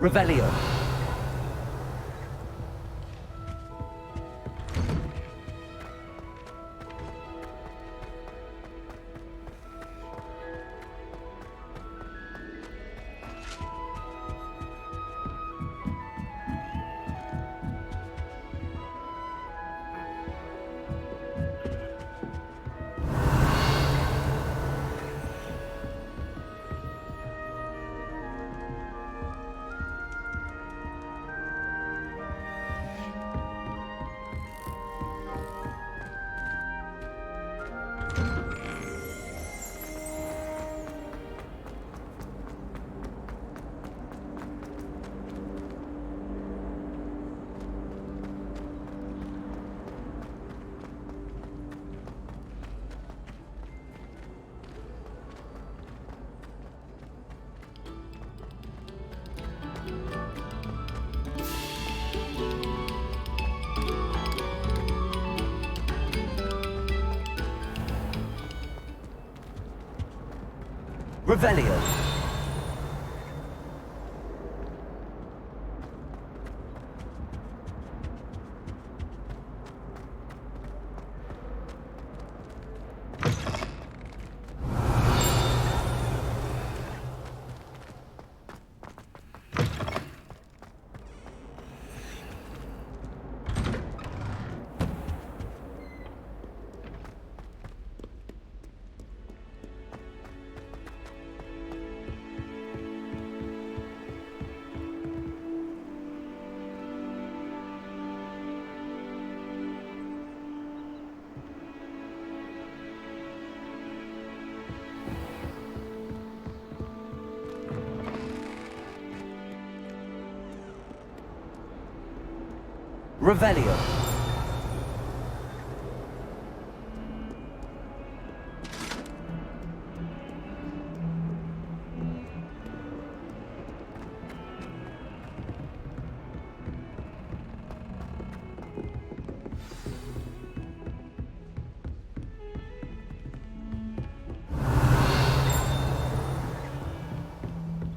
Revelio. Revelio. Revelio.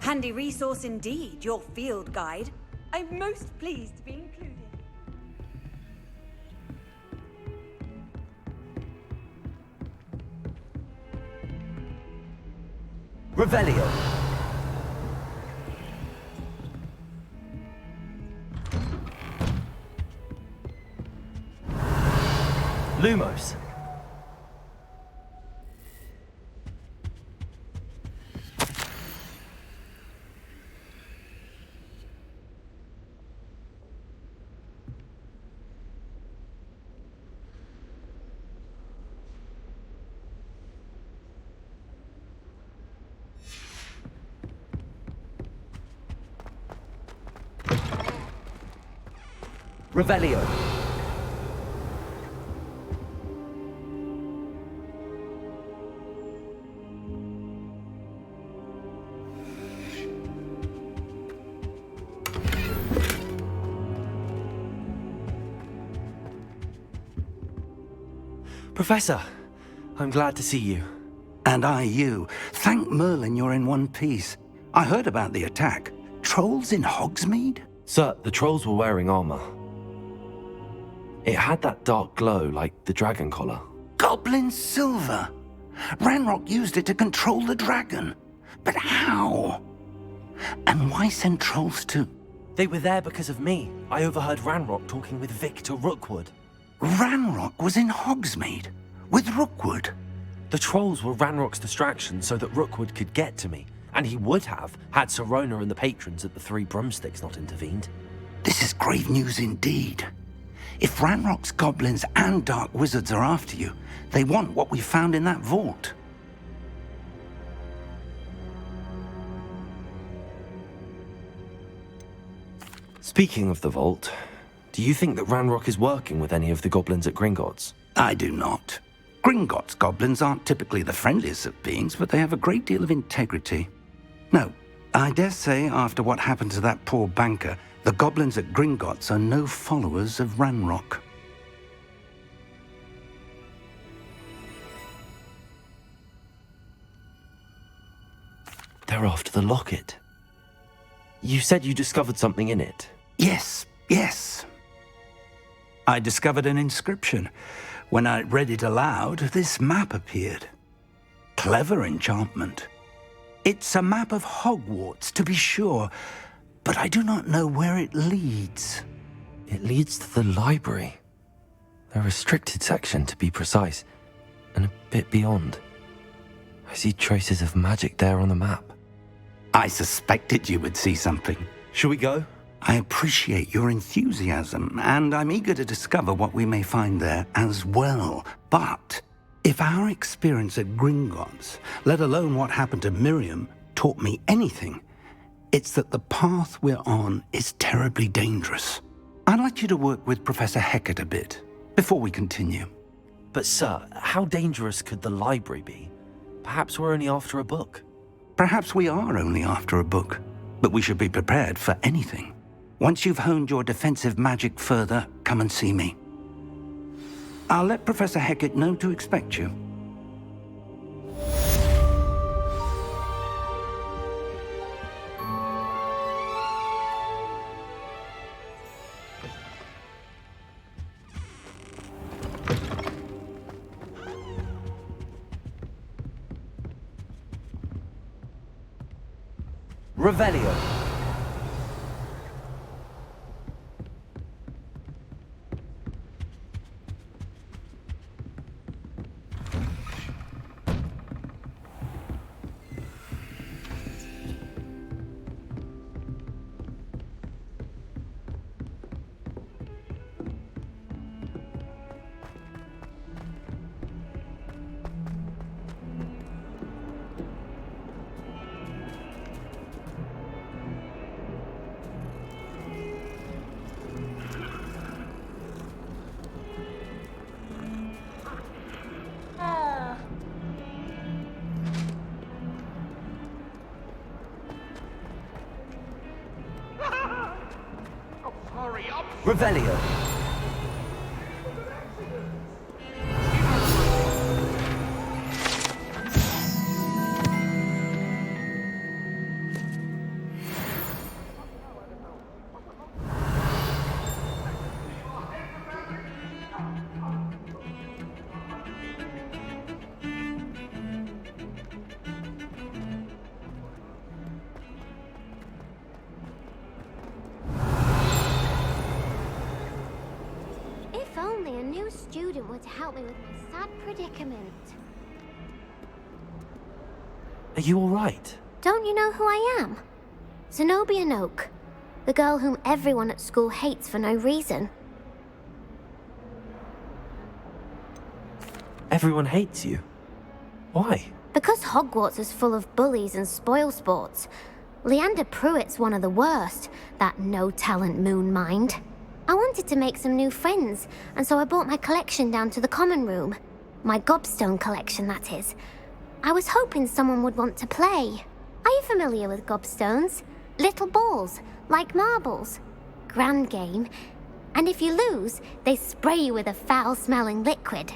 Handy resource indeed, your field guide. I'm most pleased to be included. Revelio. Lumos. Revelio. Professor, I'm glad to see you. And I you. Thank Merlin you're in one piece. I heard about the attack. Trolls in Hogsmeade? Sir, the trolls were wearing armor. It had that dark glow like the dragon collar. Goblin silver! Ranrock used it to control the dragon. But how? And why send trolls too? They were there because of me. I overheard Ranrock talking with Victor Rookwood. Ranrock was in Hogsmeade? With Rookwood? The trolls were Ranrock's distraction so that Rookwood could get to me. And he would have, had Sirona and the patrons at the Three Broomsticks not intervened. This is grave news indeed. If Ranrock's goblins and dark wizards are after you, they want what we found in that vault. Speaking of the vault, do you think that Ranrock is working with any of the goblins at Gringotts? I do not. Gringotts goblins aren't typically the friendliest of beings, but they have a great deal of integrity. No, I dare say after what happened to that poor banker, the goblins at Gringotts are no followers of Ranrock. They're after the locket. You said you discovered something in it. Yes, yes. I discovered an inscription. When I read it aloud, this map appeared. Clever enchantment. It's a map of Hogwarts, to be sure, but I do not know where it leads. It leads to the library. A restricted section, to be precise, and a bit beyond. I see traces of magic there on the map. I suspected you would see something. Shall we go? I appreciate your enthusiasm, and I'm eager to discover what we may find there as well. But if our experience at Gringotts, let alone what happened to Miriam, taught me anything, it's that the path we're on is terribly dangerous. I'd like you to work with Professor Hecat a bit before we continue. But sir, how dangerous could the library be? Perhaps we're only after a book. Perhaps we are only after a book, but we should be prepared for anything. Once you've honed your defensive magic further, come and see me. I'll let Professor Hecat know to expect you. Revelio. Revelio. If only a new student were to help me with my sad predicament. Are you all right? Don't you know who I am? Zenobia Noak, the girl whom everyone at school hates for no reason. Everyone hates you. Why? Because Hogwarts is full of bullies and spoilsports. Leander Pruitt's one of the worst, that no-talent moon mind. I wanted to make some new friends, and so I brought my collection down to the common room. My gobstone collection, that is. I was hoping someone would want to play. Are you familiar with gobstones? Little balls, like marbles. Grand game. And if you lose, they spray you with a foul-smelling liquid.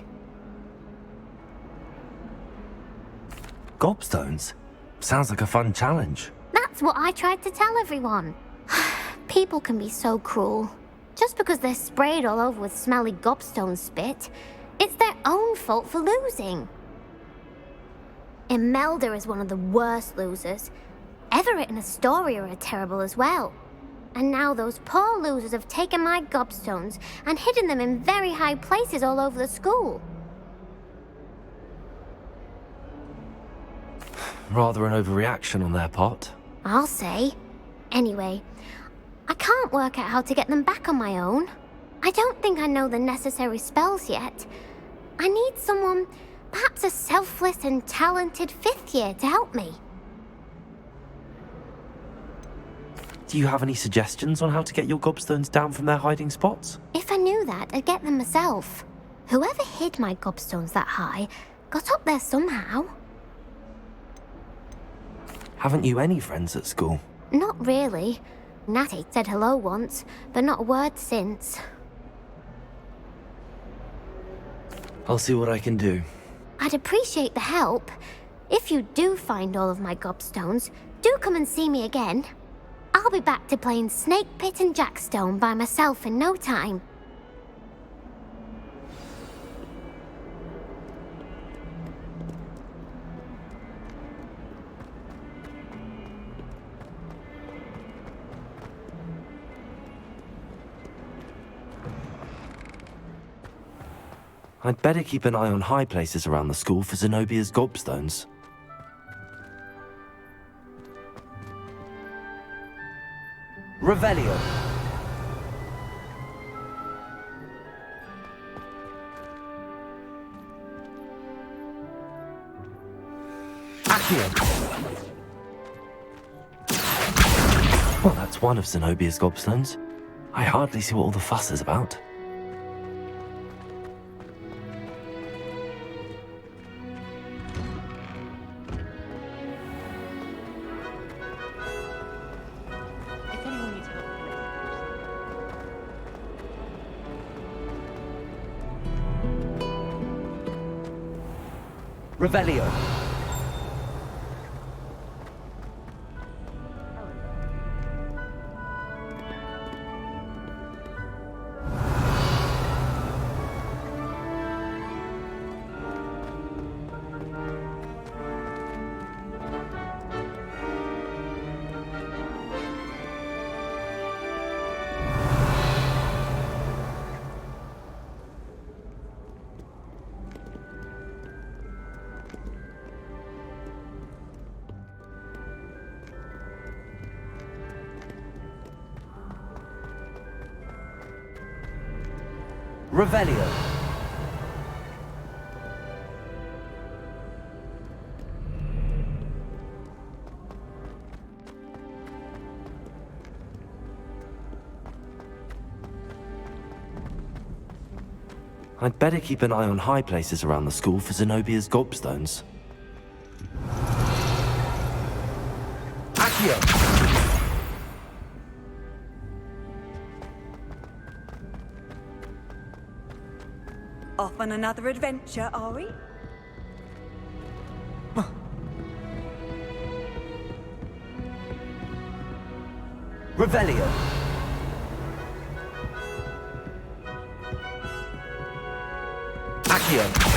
Gobstones? Sounds like a fun challenge. That's what I tried to tell everyone. People can be so cruel. Just because they're sprayed all over with smelly gobstone spit, it's their own fault for losing. Imelda is one of the worst losers. Everett and Astoria are terrible as well. And now those poor losers have taken my gobstones and hidden them in very high places all over the school. Rather an overreaction on their part. I'll say. Anyway, I can't work out how to get them back on my own. I don't think I know the necessary spells yet. I need someone, perhaps a selfless and talented fifth year to help me. Do you have any suggestions on how to get your gobstones down from their hiding spots? If I knew that, I'd get them myself. Whoever hid my gobstones that high got up there somehow. Haven't you any friends at school? Not really. Natty said hello once, but not a word since. I'll see what I can do. I'd appreciate the help. If you do find all of my gobstones, do come and see me again. I'll be back to playing Snake Pit and Jackstone by myself in no time. I'd better keep an eye on high places around the school for Zenobia's gobstones. Revelio. Accio. Well, that's one of Zenobia's gobstones. I hardly see what all the fuss is about. If anyone needs help, Revelio. Revelio. I'd better keep an eye on high places around the school for Zenobia's gobstones. Accio. off on another adventure, are we? Revelio. Accio.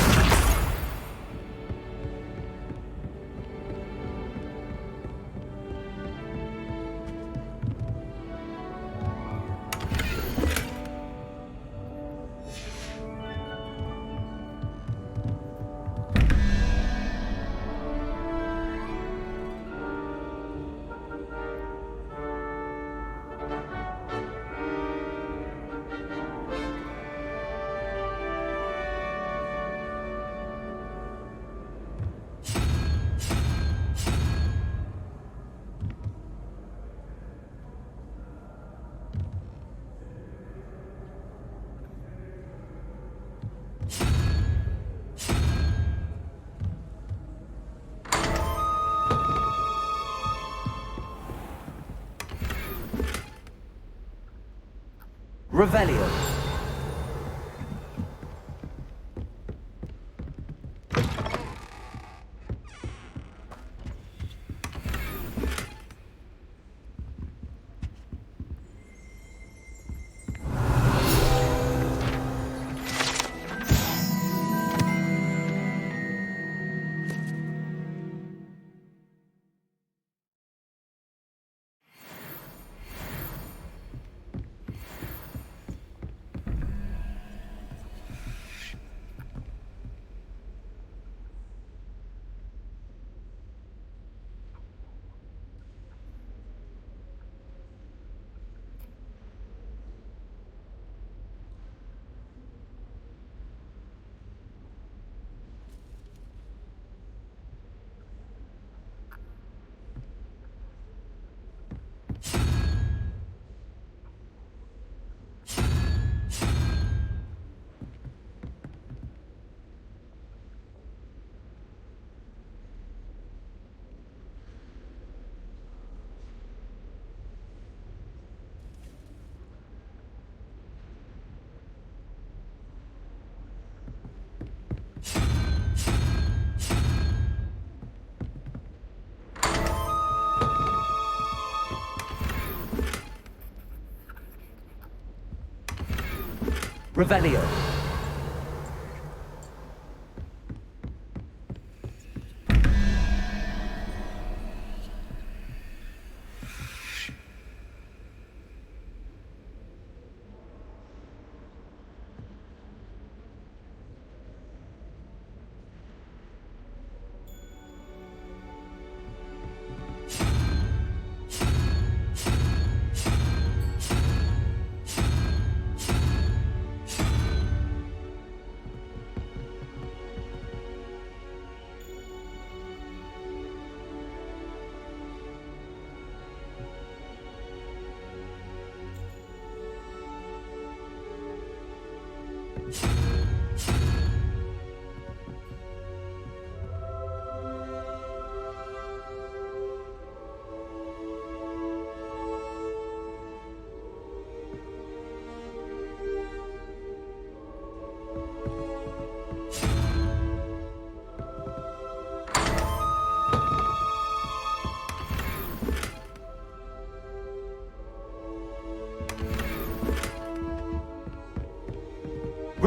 Revelio. Revelio.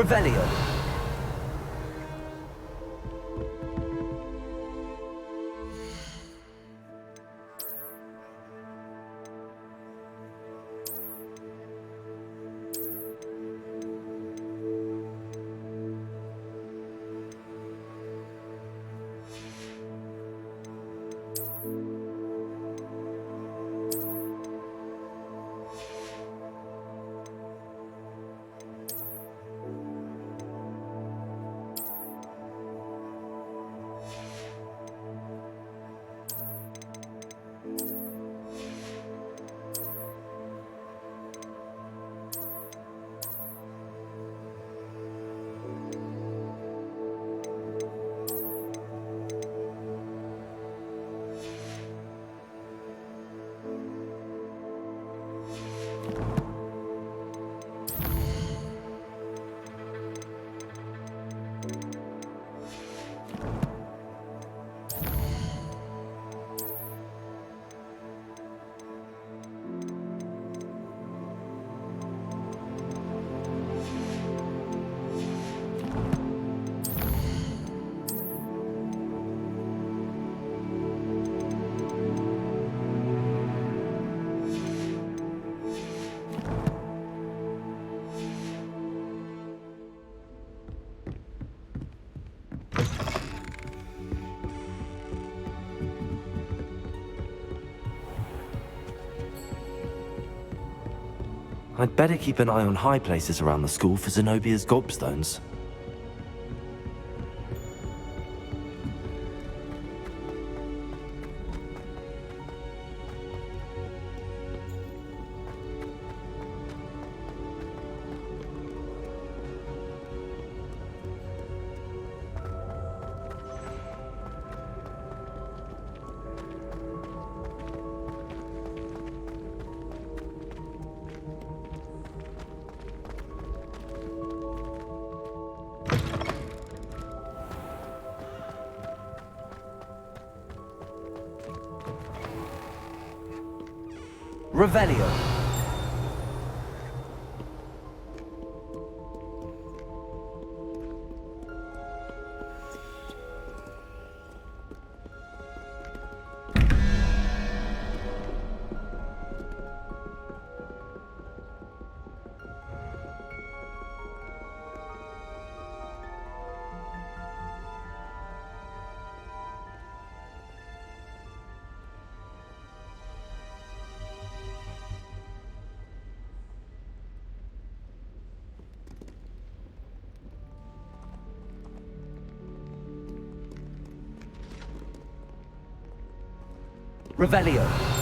Revelio. I'd better keep an eye on high places around the school for Zenobia's gobstones. Revelio. Revelio.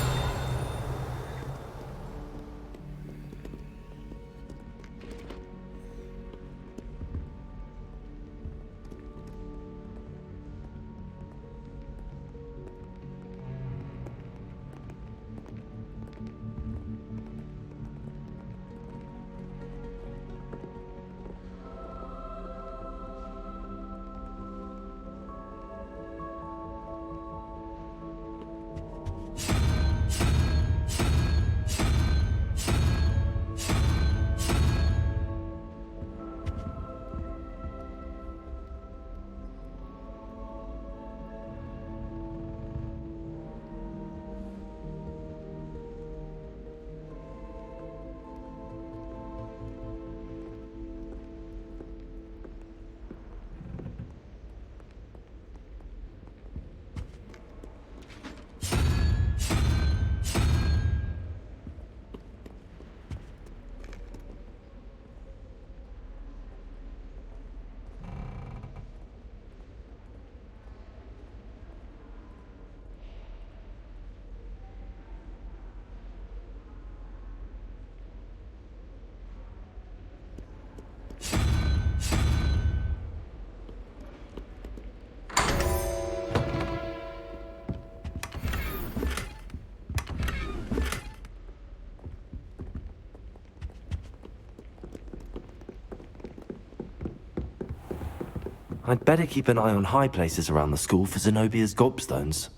I'd better keep an eye on high places around the school for Zenobia's gobstones.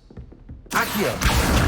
Accio.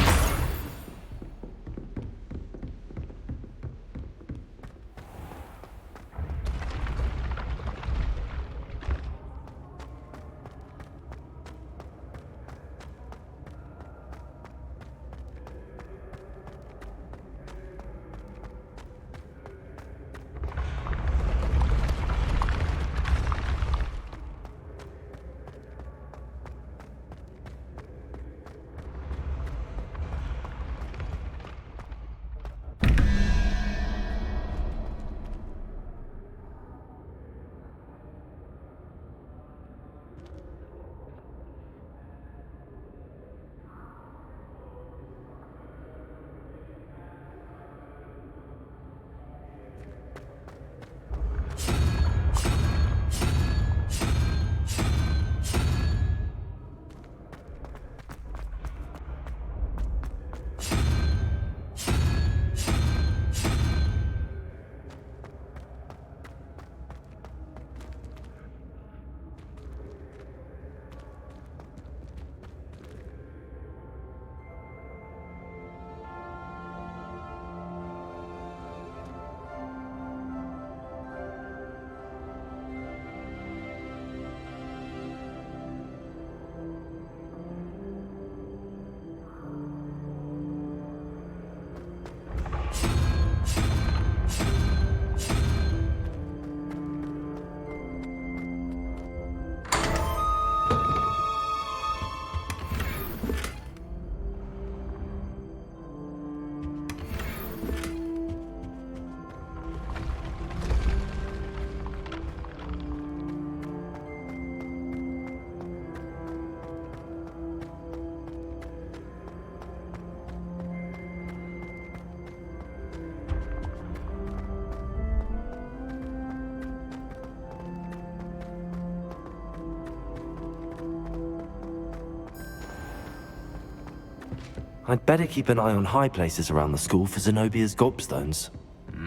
I'd better keep an eye on high places around the school for Zenobia's gobstones.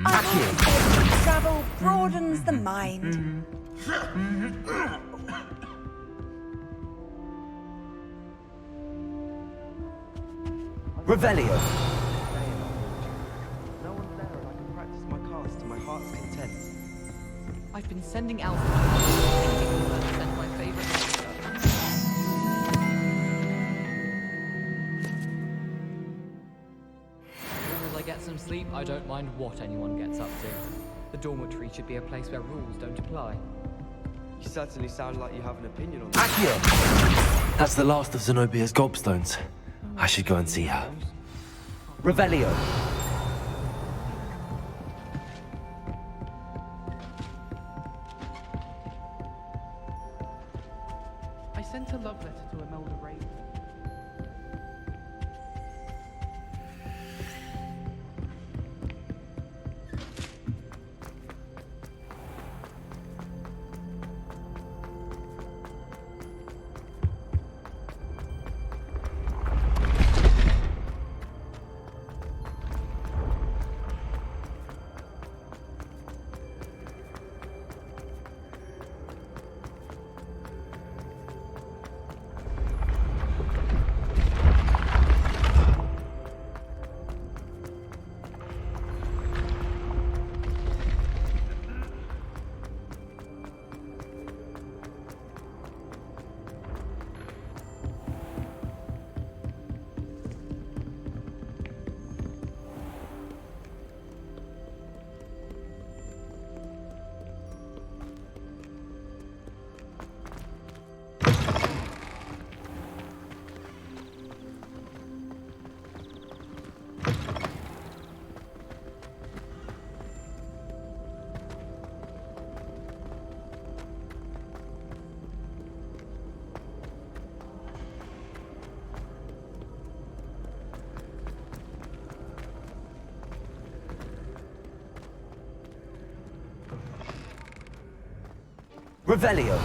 Accio. Travel broadens the mind. Revelio. No one's there and I can practice my cast to my heart's content. I've been sending out thinking that send my favorite monster. As long as I get some sleep, I don't mind what anyone gets up to. The dormitory should be a place where rules don't apply. You certainly sound like you have an opinion on that. Accio. That's the last of Zenobia's gobstones. I should go and see her. Revelio. I sent a love letter to Imelda Raven. Revelio.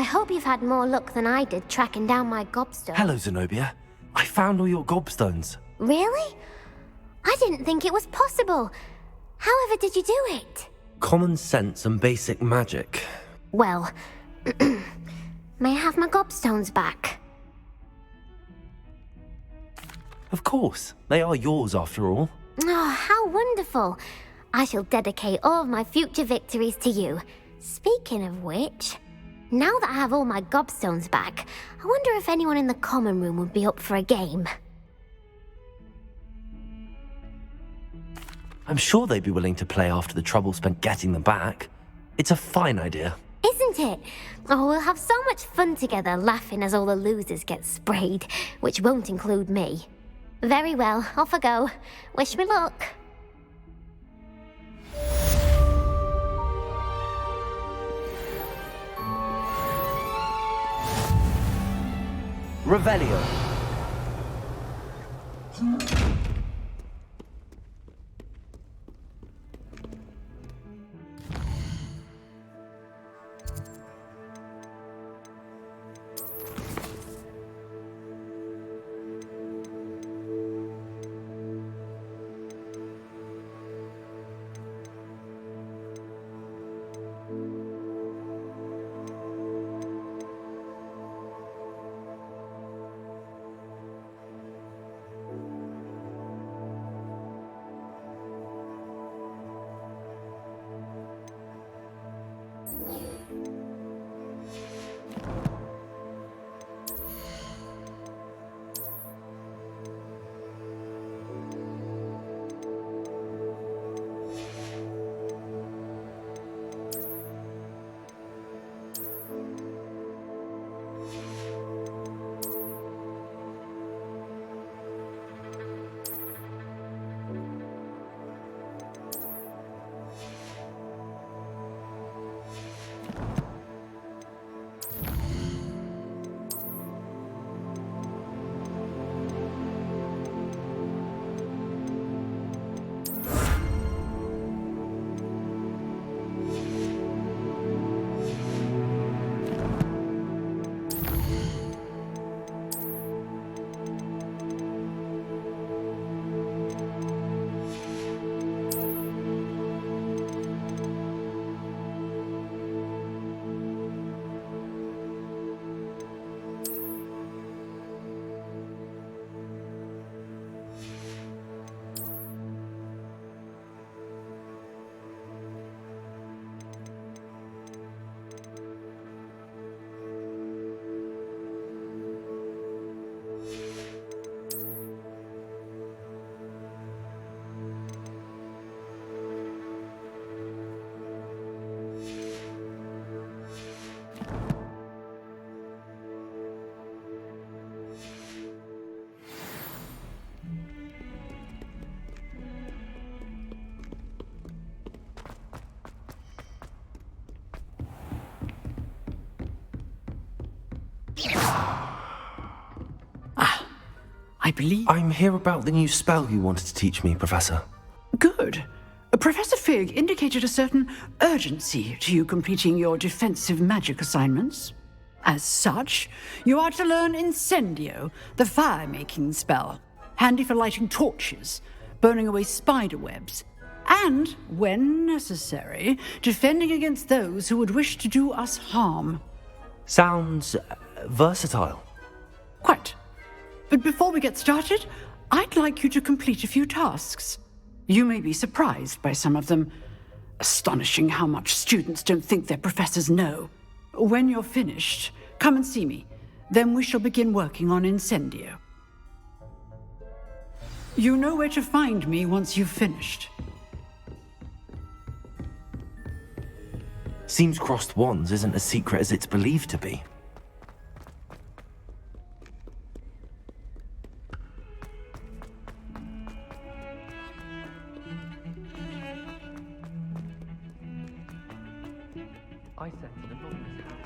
I hope you've had more luck than I did tracking down my gobstone. Hello, Zenobia. I found all your gobstones. Really? I didn't think it was possible. However did you do it? Common sense and basic magic. Well, may I have my gobstones back? Of course. They are yours after all. Oh, how wonderful. I shall dedicate all of my future victories to you. Speaking of which, now that I have all my gobstones back, I wonder if anyone in the common room would be up for a game. I'm sure they'd be willing to play after the trouble spent getting them back. It's a fine idea. Isn't it? Oh, we'll have so much fun together laughing as all the losers get sprayed, which won't include me. Very well, off I go. Wish me luck. Revelio. I believe... I'm here about the new spell you wanted to teach me, Professor. Good. Professor Fig indicated a certain urgency to you completing your defensive magic assignments. As such, you are to learn Incendio, the fire-making spell, handy for lighting torches, burning away spider webs, and, when necessary, defending against those who would wish to do us harm. Sounds versatile. Quite. But before we get started, I'd like you to complete a few tasks. You may be surprised by some of them. Astonishing how much students don't think their professors know. When you're finished, come and see me. Then we shall begin working on Incendio. You know where to find me once you've finished. Seems crossed wands isn't as secret as it's believed to be. I sense an anonymous house.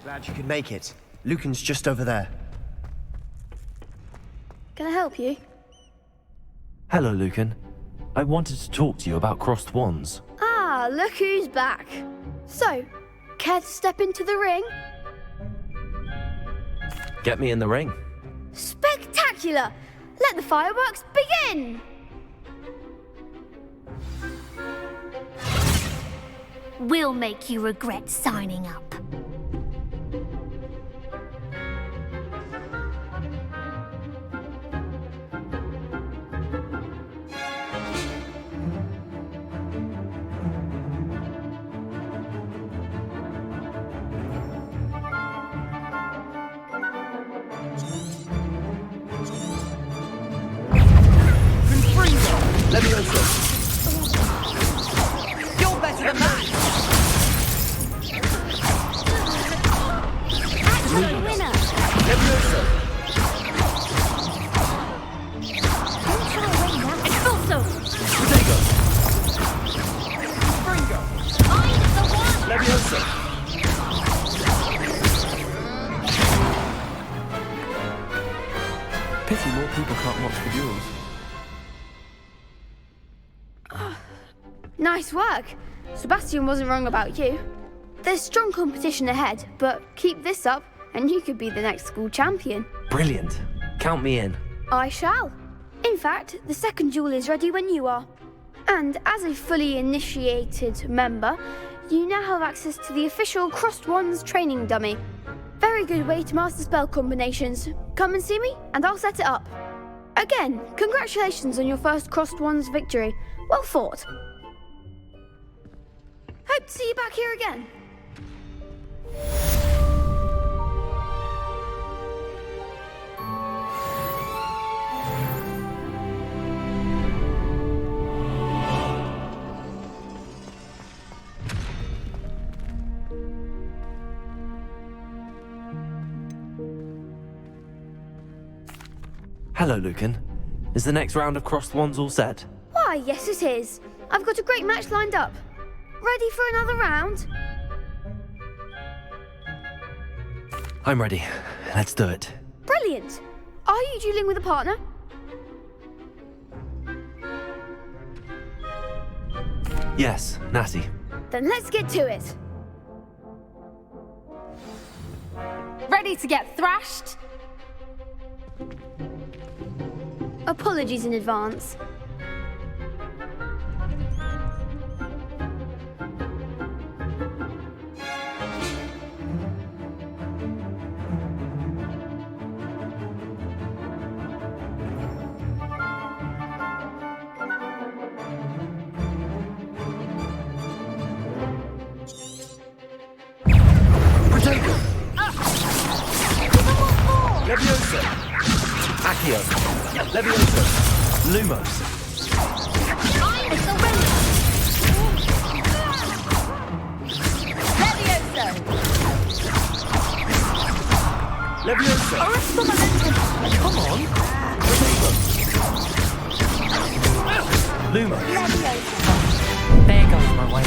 Glad you could make it. Lucan's just over there. Can I help you? Hello, Lucan. I wanted to talk to you about crossed wands. Ah, look who's back. So, care to step into the ring? Get me in the ring. Spectacular! Let the fireworks begin! We'll make you regret signing up. Levioso. You're better than that. Actual winner. Levioso. Don't try to win that. Expulso. Protego. Springo. I'm the one. Levioso. Pity more people can't watch the duels. Nice work. Sebastian wasn't wrong about you. There's strong competition ahead, but keep this up and you could be the next school champion. Brilliant. Count me in. I shall. In fact, the second duel is ready when you are. And as a fully initiated member, you now have access to the official Crossed Wands training dummy. Very good way to master spell combinations. Come and see me and I'll set it up. Again, congratulations on your first Crossed Wands victory. Well fought. Hope to see you back here again. Hello, Lucan. Is the next round of crossed wands all set? Why, yes it is. I've got a great match lined up. Ready for another round? I'm ready. Let's do it. Brilliant. Are you dueling with a partner? Yes, Natty. Then let's get to it. Ready to get thrashed? Apologies in advance. Levioso. Accio. Levioso. Lumos. I'm the winner! Levioso! Levioso. Arrestal momentum! Come on. Lumos. Levioso! There goes my way.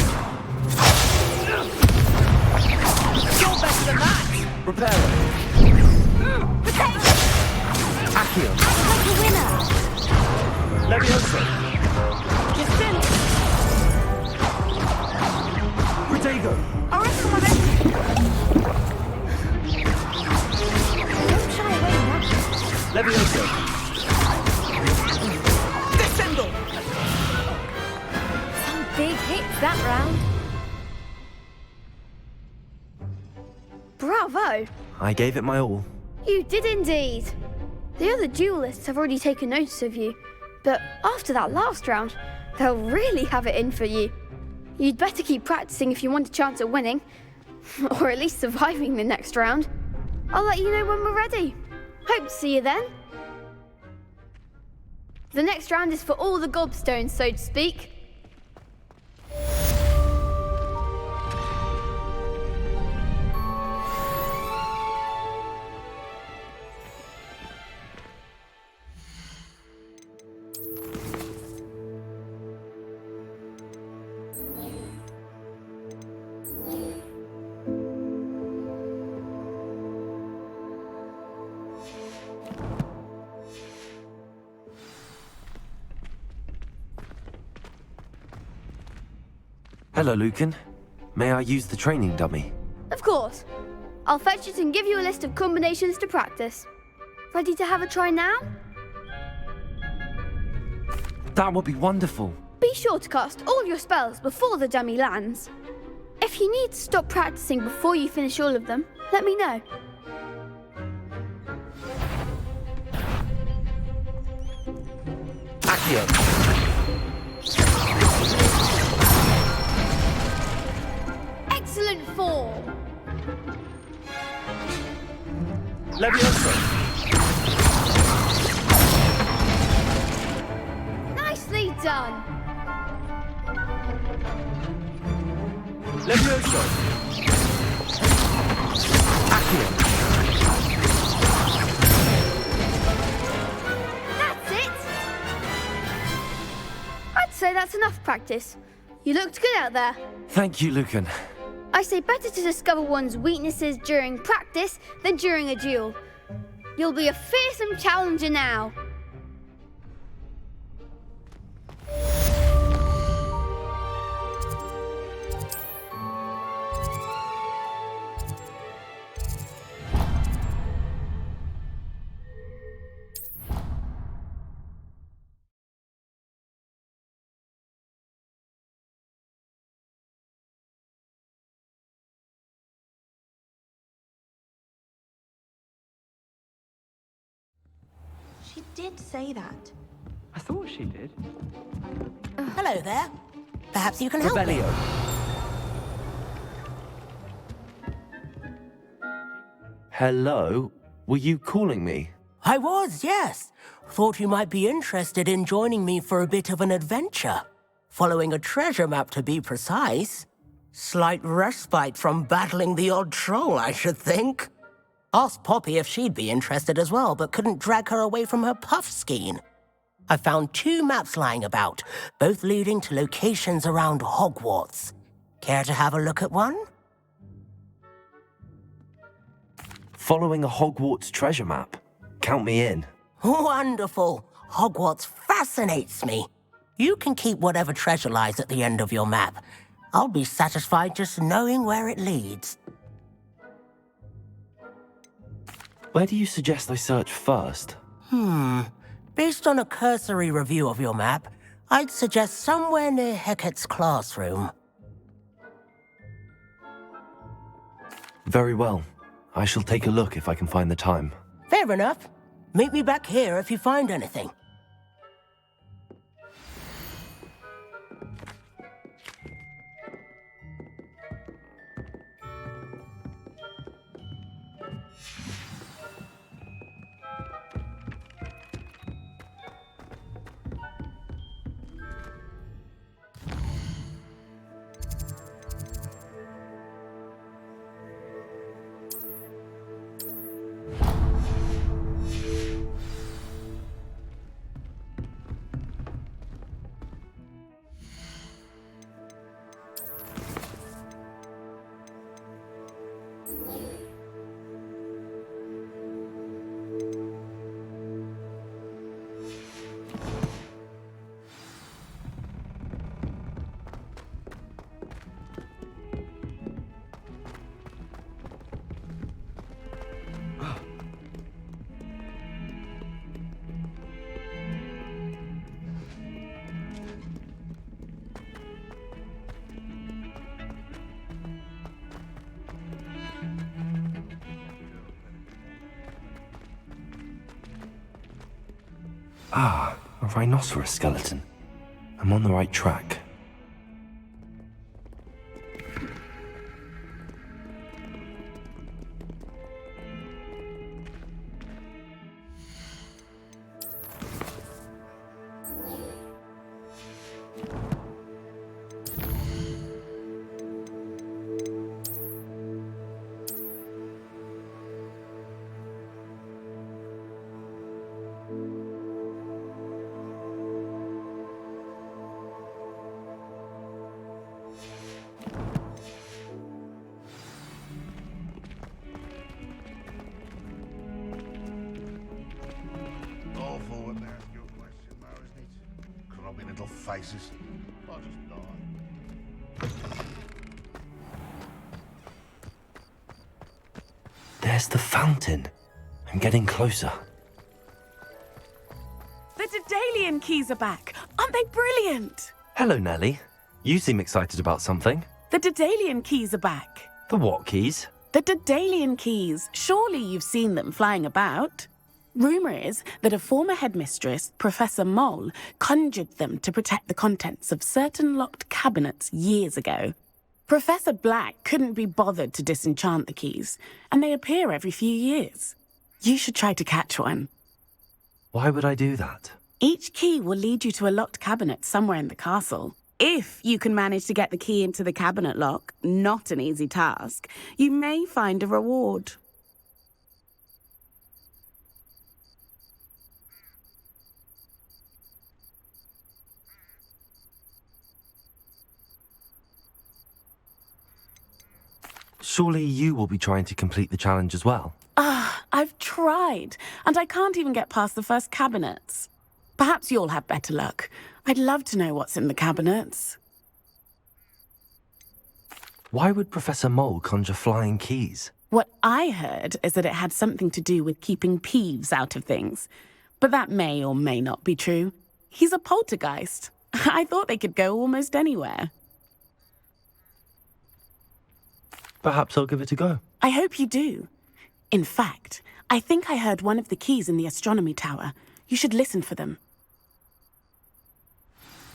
You're better than that. Reparo. Accio. Like a winner. Levioso. Descent! Protego. Arrestal momentum! Don't shy away now. Levioso. Descendo. Some big hits that round. Bravo! I gave it my all. You did indeed. The other duelists have already taken notice of you, but after that last round, they'll really have it in for you. You'd better keep practicing if you want a chance at winning, or at least surviving the next round. I'll let you know when we're ready. Hope to see you then. The next round is for all the gobstones, so to speak. Hello, Lucan. May I use the training dummy? Of course. I'll fetch it and give you a list of combinations to practice. Ready to have a try now? That would be wonderful. Be sure to cast all your spells before the dummy lands. If you need to stop practicing before you finish all of them, let me know. Accio! Excellent form! Levioso! Nicely done! Levioso! Accio! That's it! I'd say that's enough practice. You looked good out there. Thank you, Lucan. I say better to discover one's weaknesses during practice than during a duel. You'll be a fearsome challenger now. She did say that. I thought she did. Hello there. Perhaps you can help me. Rebellio. Hello? Were you calling me? I was, yes. Thought you might be interested in joining me for a bit of an adventure. Following a treasure map, to be precise. Slight respite from battling the odd troll, I should think. Asked Poppy if she'd be interested as well, but couldn't drag her away from her puff skein. I found 2 maps lying about, both leading to locations around Hogwarts. Care to have a look at one? Following a Hogwarts treasure map. Count me in. Wonderful. Hogwarts fascinates me. You can keep whatever treasure lies at the end of your map. I'll be satisfied just knowing where it leads. Where do you suggest I search first? Based on a cursory review of your map, I'd suggest somewhere near Hecat's classroom. Very well. I shall take a look if I can find the time. Fair enough. Meet me back here if you find anything. Ah, a rhinoceros skeleton. I'm on the right track. Faces. I'll just die. There's the fountain. I'm getting closer. The Daedalian keys are back. Aren't they brilliant? Hello, Nellie. You seem excited about something. The Daedalian keys are back. The what keys? The Daedalian keys. Surely you've seen them flying about. Rumour is that a former headmistress, Professor Mole, conjured them to protect the contents of certain locked cabinets years ago. Professor Black couldn't be bothered to disenchant the keys, and they appear every few years. You should try to catch one. Why would I do that? Each key will lead you to a locked cabinet somewhere in the castle. If you can manage to get the key into the cabinet lock, not an easy task, you may find a reward. Surely you will be trying to complete the challenge as well. I've tried, and I can't even get past the first cabinets. Perhaps you'll have better luck. I'd love to know what's in the cabinets. Why would Professor Mole conjure flying keys? What I heard is that it had something to do with keeping Peeves out of things. But that may or may not be true. He's a poltergeist. I thought they could go almost anywhere. Perhaps I'll give it a go. I hope you do. In fact, I think I heard one of the keys in the astronomy tower. You should listen for them.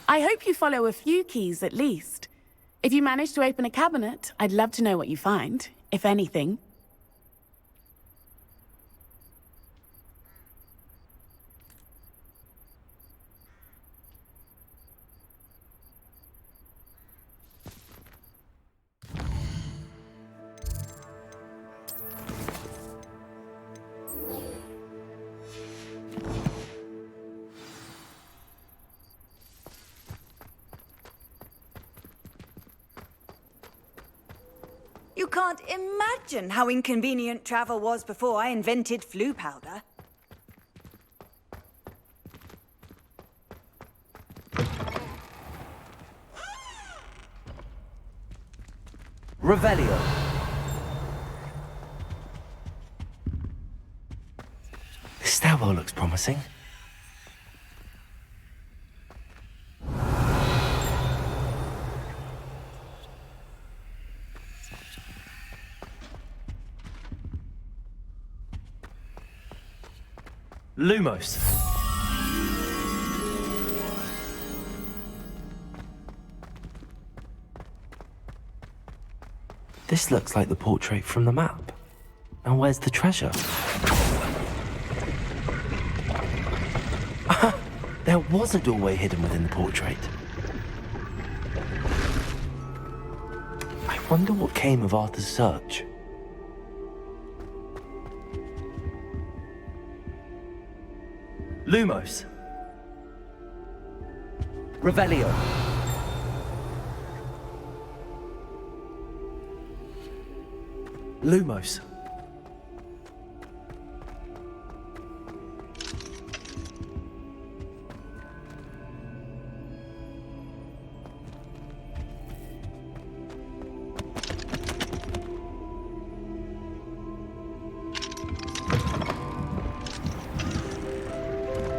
I hope you follow a few keys at least. If you manage to open a cabinet, I'd love to know what you find, if anything. You can't imagine how inconvenient travel was before I invented flu powder. Revelio. This stairwell looks promising. Lumos. This looks like the portrait from the map. Now where's the treasure? There was a doorway hidden within the portrait. I wonder what came of Arthur's search. Lumos. Revelio. Lumos.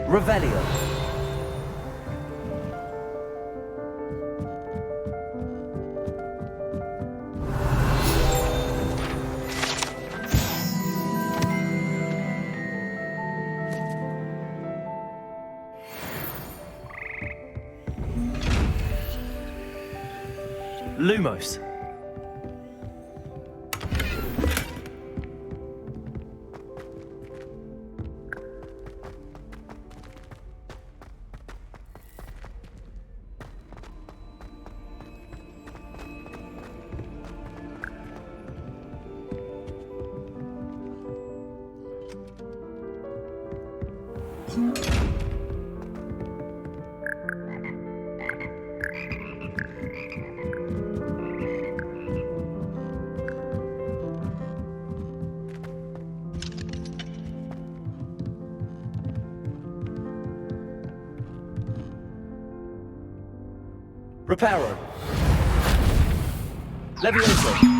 Revelio. Lumos. Reparo. Levioso.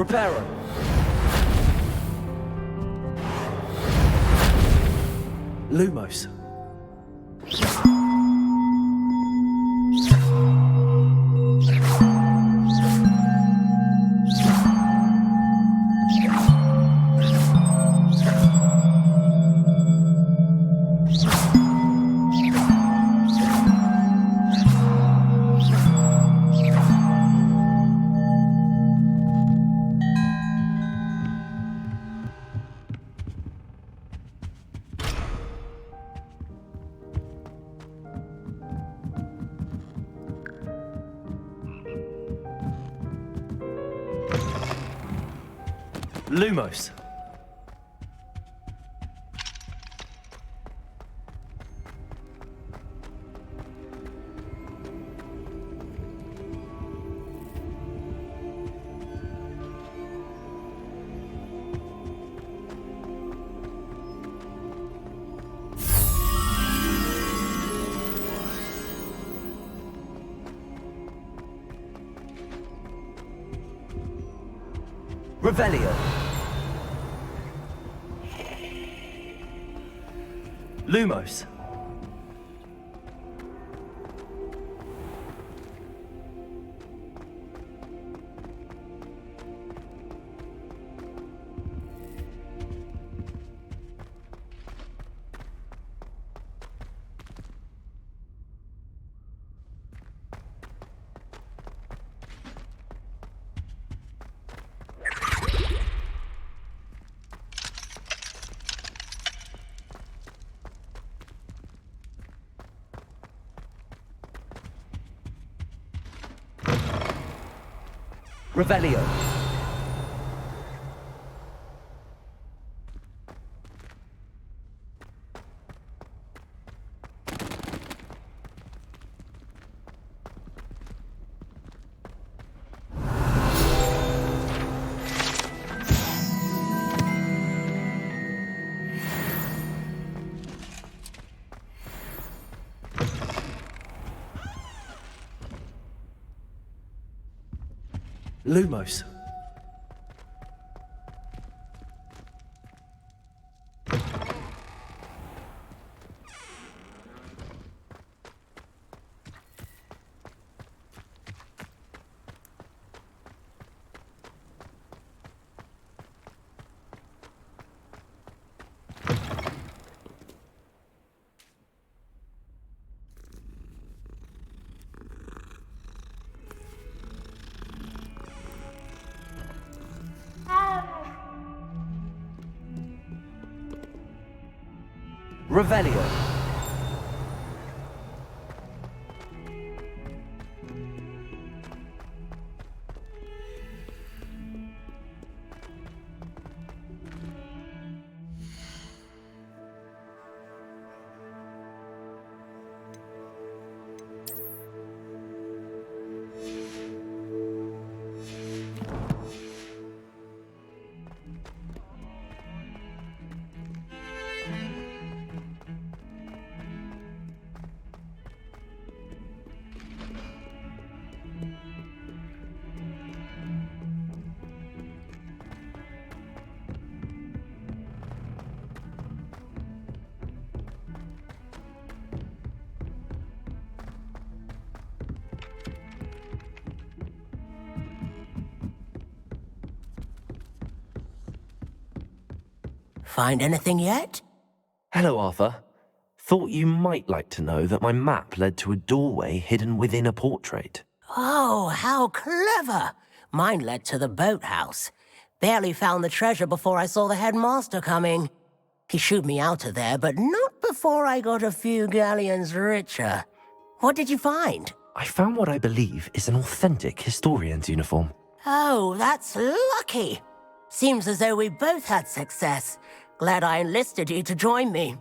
Reparo. Lumos. Lumos. Revelio. Lumos. Revelio. Lumos. Revelio. Find anything yet? Hello, Arthur. Thought you might like to know that my map led to a doorway hidden within a portrait. Oh, how clever! Mine led to the boathouse. Barely found the treasure before I saw the headmaster coming. He shooed me out of there, but not before I got a few galleons richer. What did you find? I found what I believe is an authentic historian's uniform. Oh, that's lucky. Seems as though we both had success. Glad I enlisted you to join me.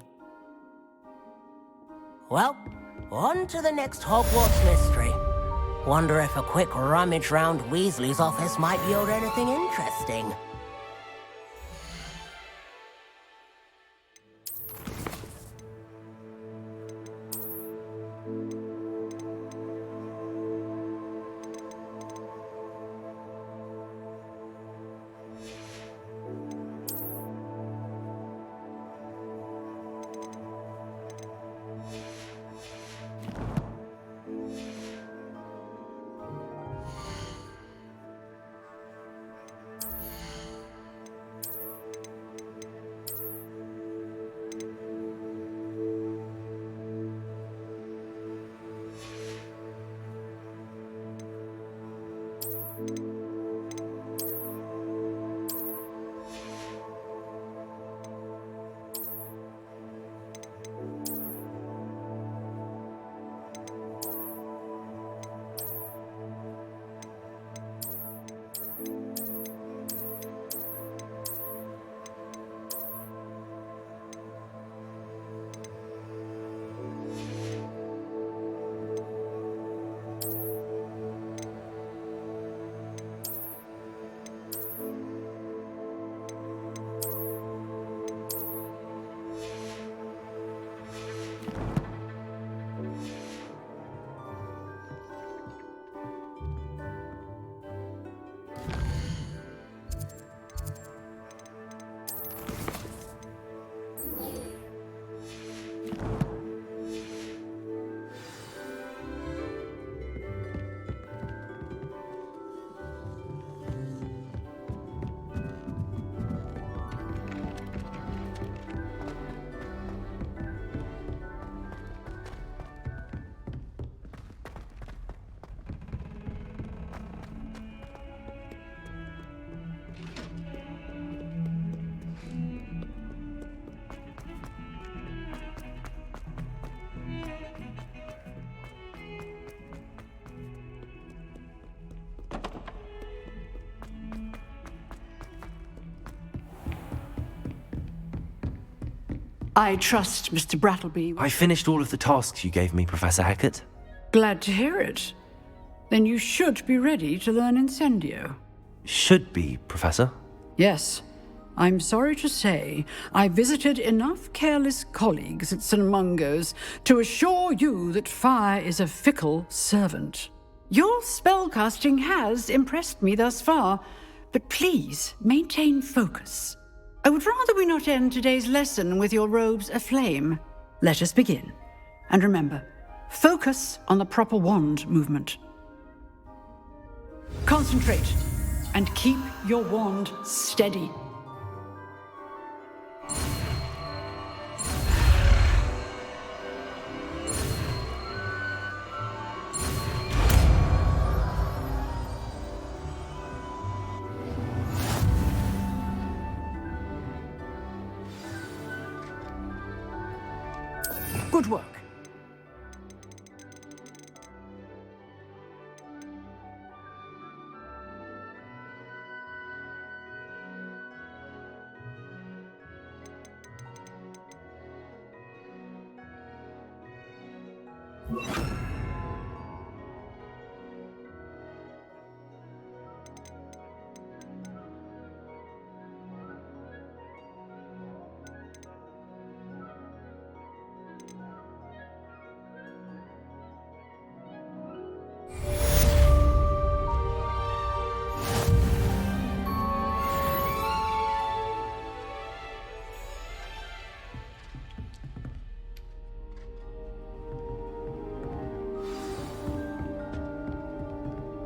Well, on to the next Hogwarts mystery. Wonder if a quick rummage round Weasley's office might yield anything interesting. I trust Mr. Brattleby. I finished all of the tasks you gave me, Professor Hackett. Glad to hear it. Then you should be ready to learn incendio. Should be, Professor. Yes. I'm sorry to say, I visited enough careless colleagues at St. Mungo's to assure you that fire is a fickle servant. Your spellcasting has impressed me thus far, but please maintain focus. I would rather we not end today's lesson with your robes aflame. Let us begin. And remember, focus on the proper wand movement. Concentrate and keep your wand steady. Good work.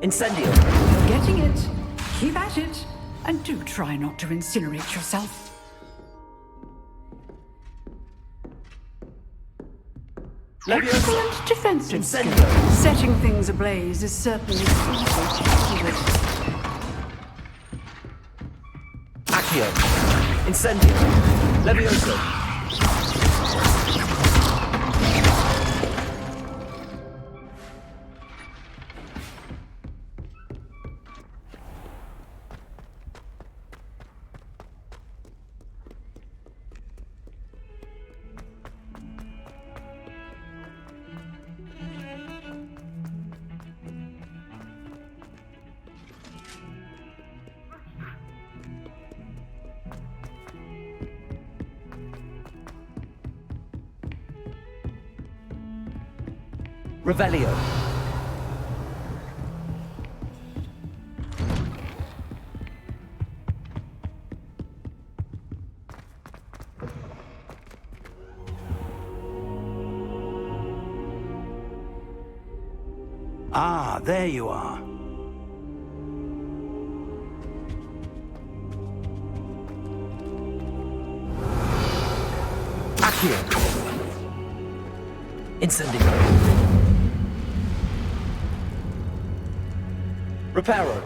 Incendio! You're getting it. Keep at it. And do try not to incinerate yourself. Excellent defensive skill. Setting things ablaze is certainly easy. Accio! Incendio! Levioso! Revelio. Ah, there you are. Accio! Incendio! Reparo!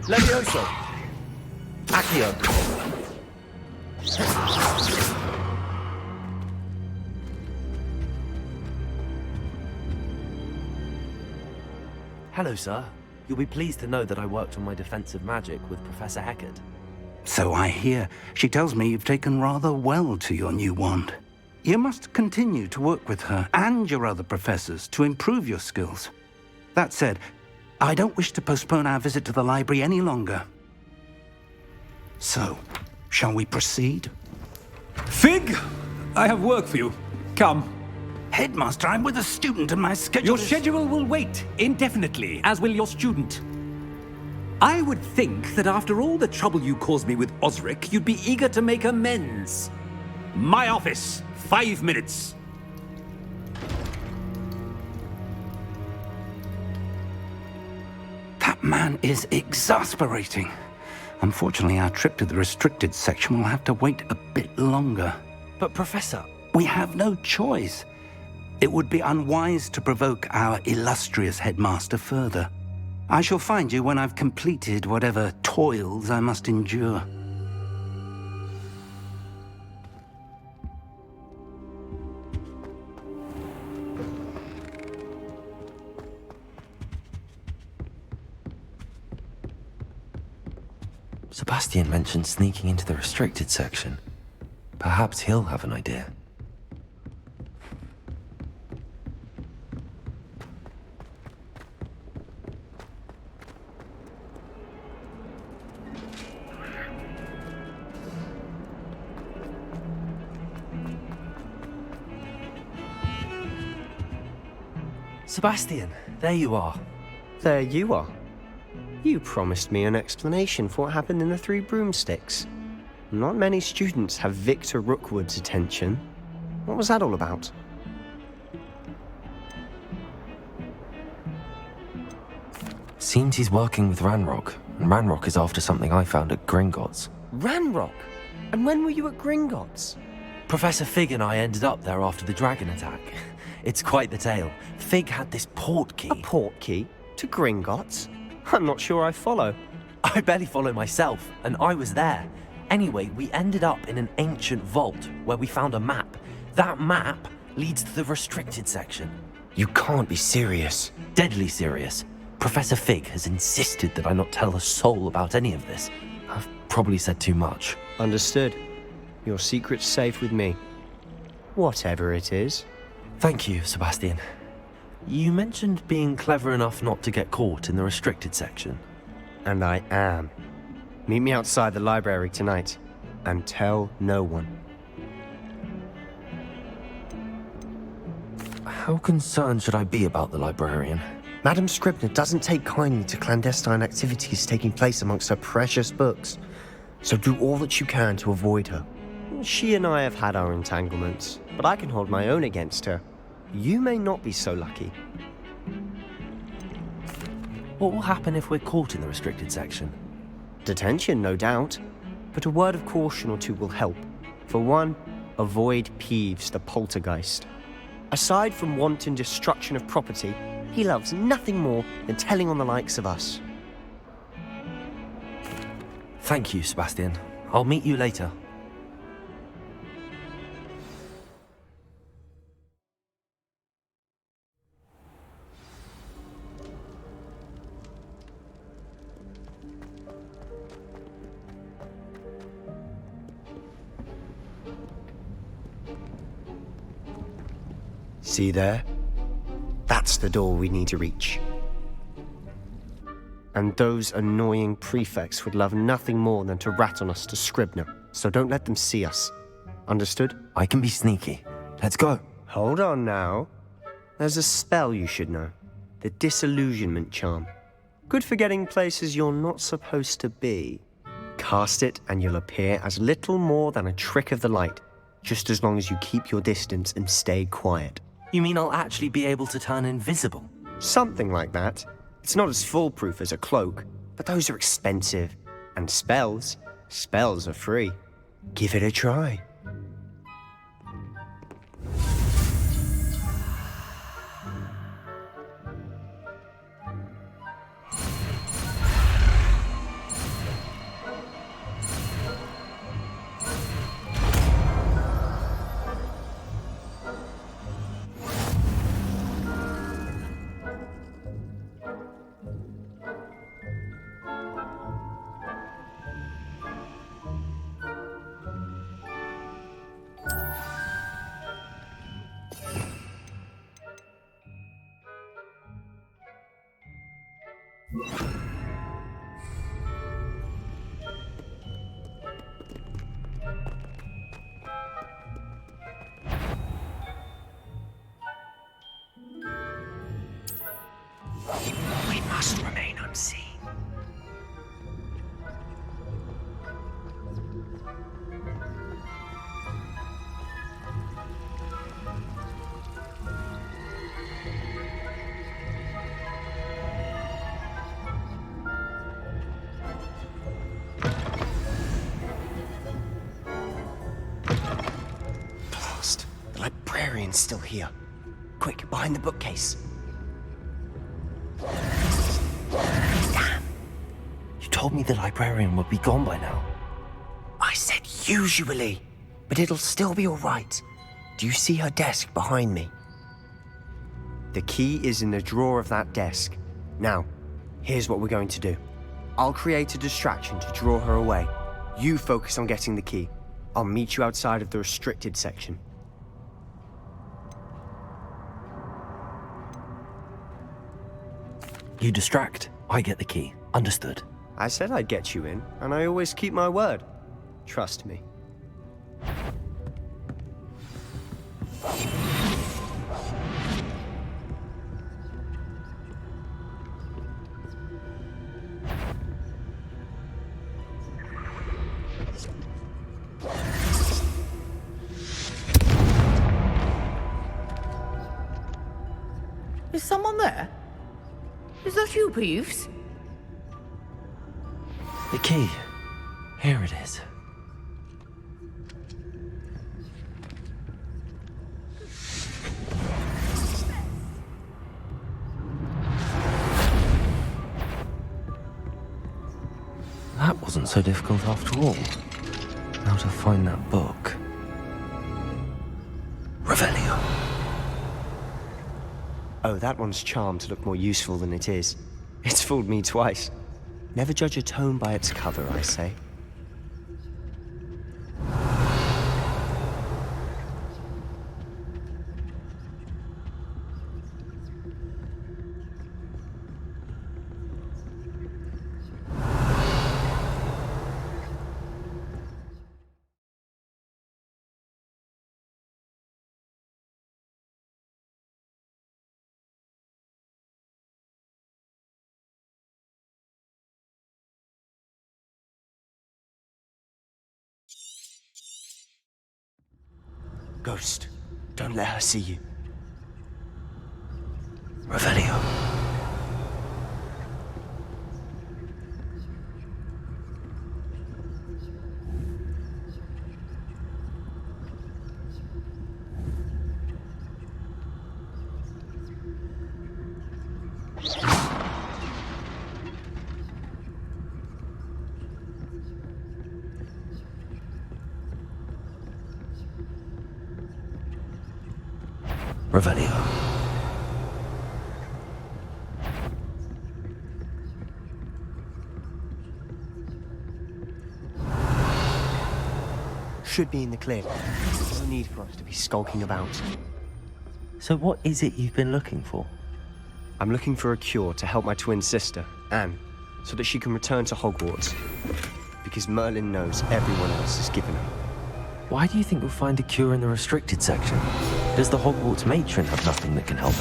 Levioso! Accio! Hello, sir. You'll be pleased to know that I worked on my defensive magic with Professor Hackett. So I hear. She tells me you've taken rather well to your new wand. You must continue to work with her and your other professors to improve your skills. That said, I don't wish to postpone our visit to the library any longer. So, shall we proceed? Fig, I have work for you. Come. Headmaster, I'm with a student and my schedule Your schedule will wait indefinitely, as will your student. I would think that after all the trouble you caused me with Osric, you'd be eager to make amends. My office, 5 minutes. That man is exasperating. Unfortunately, our trip to the restricted section will have to wait a bit longer. But, Professor... We have no choice. It would be unwise to provoke our illustrious headmaster further. I shall find you when I've completed whatever toils I must endure. Sebastian mentioned sneaking into the restricted section. Perhaps he'll have an idea. Sebastian, there you are. There you are. You promised me an explanation for what happened in the Three Broomsticks. Not many students have Victor Rookwood's attention. What was that all about? Seems he's working with Ranrock, and Ranrock is after something I found at Gringotts. Ranrock? And when were you at Gringotts? Professor Fig and I ended up there after the dragon attack. It's quite the tale. Fig had this port key. A port key? To Gringotts? I'm not sure I follow. I barely follow myself, and I was there. Anyway, we ended up in an ancient vault where we found a map. That map leads to the restricted section. You can't be serious. Deadly serious. Professor Fig has insisted that I not tell a soul about any of this. I've probably said too much. Understood. Your secret's safe with me. Whatever it is. Thank you, Sebastian. You mentioned being clever enough not to get caught in the restricted section. And I am. Meet me outside the library tonight, and tell no one. How concerned should I be about the librarian? Madame Scribner doesn't take kindly to clandestine activities taking place amongst her precious books, so do all that you can to avoid her. She and I have had our entanglements, but I can hold my own against her. You may not be so lucky. What will happen if we're caught in the restricted section? Detention, no doubt, but a word of caution or two will help. For one, avoid Peeves, the poltergeist. Aside from wanton destruction of property, he loves nothing more than telling on the likes of us. Thank you, Sebastian. I'll meet you later. See there? That's the door we need to reach. And those annoying prefects would love nothing more than to rat on us to Scribner, so don't let them see us. Understood? I can be sneaky. Let's go. Hold on now. There's a spell you should know. The disillusionment charm. Good for getting places you're not supposed to be. Cast it and you'll appear as little more than a trick of the light, just as long as you keep your distance and stay quiet. You mean I'll actually be able to turn invisible? Something like that. It's not as foolproof as a cloak, but those are expensive. And spells are free. Give it a try. We must remain unseen. Blast! The librarian's still here. Quick, behind the bookcase. You told me the librarian would be gone by now. I said usually, but it'll still be all right. Do you see her desk behind me? The key is in the drawer of that desk. Now, here's what we're going to do. I'll create a distraction to draw her away. You focus on getting the key. I'll meet you outside of the restricted section. You distract, I get the key. Understood. I said I'd get you in, and I always keep my word. Trust me. Is someone there? Is that you, Peeves? The key. Here it is. That wasn't so difficult after all. Now to find that book. Revelio. Oh, that one's charmed to look more useful than it is. It's fooled me twice. Never judge a tome by its cover, I say. Ghost, don't let her see you. Revelio. Revelio. Should be in the clear. No need for us to be skulking about. So what is it you've been looking for? I'm looking for a cure to help my twin sister, Anne, so that she can return to Hogwarts. Because Merlin knows everyone else is given her. Why do you think we'll find a cure in the restricted section? Does the Hogwarts matron have nothing that can help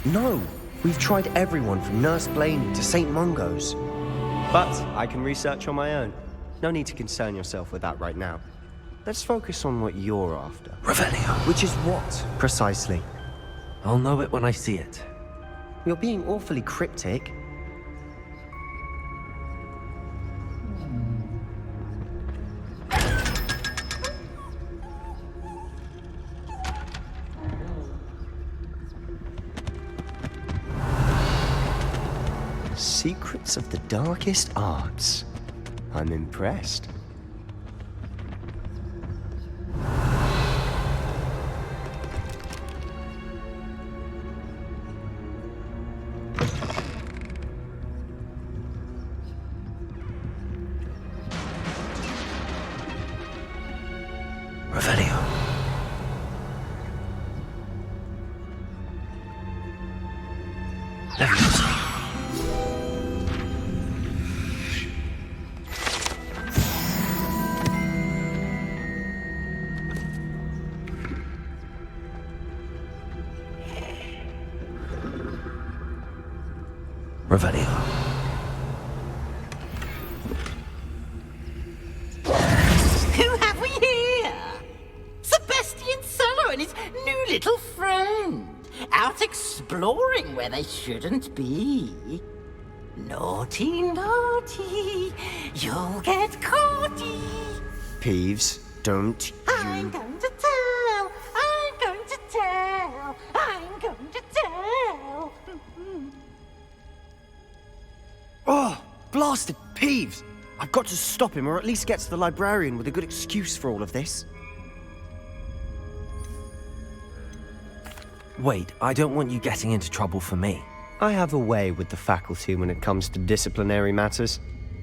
Anne? No! We've tried everyone from Nurse Blaney to St. Mungo's. But I can research on my own. No need to concern yourself with that right now. Let's focus on what you're after. Revelio. Which is what, precisely? I'll know it when I see it. You're being awfully cryptic. Secrets of the darkest arts. I'm impressed. Revelio. Leviosa. Revelio. Who have we here? Sebastian Suller and his new little friend. Out exploring where they shouldn't be. Naughty, naughty. You'll get caughty. Peeves, don't I'm going to tell. I'm going to tell. I'm going to tell. Oh, blasted Peeves! I've got to stop him, or at least get to the librarian with a good excuse for all of this. Wait, I don't want you getting into trouble for me. I have a way with the faculty when it comes to disciplinary matters.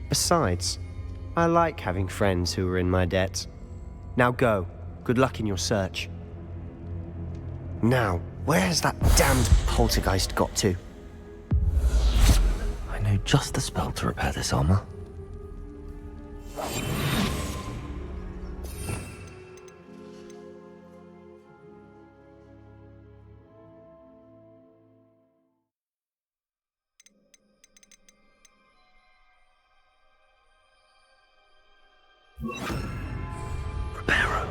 Besides, I like having friends who are in my debt. Now go. Good luck in your search. Now, where's that damned poltergeist got to? I know just the spell to repair this armor. Reparo.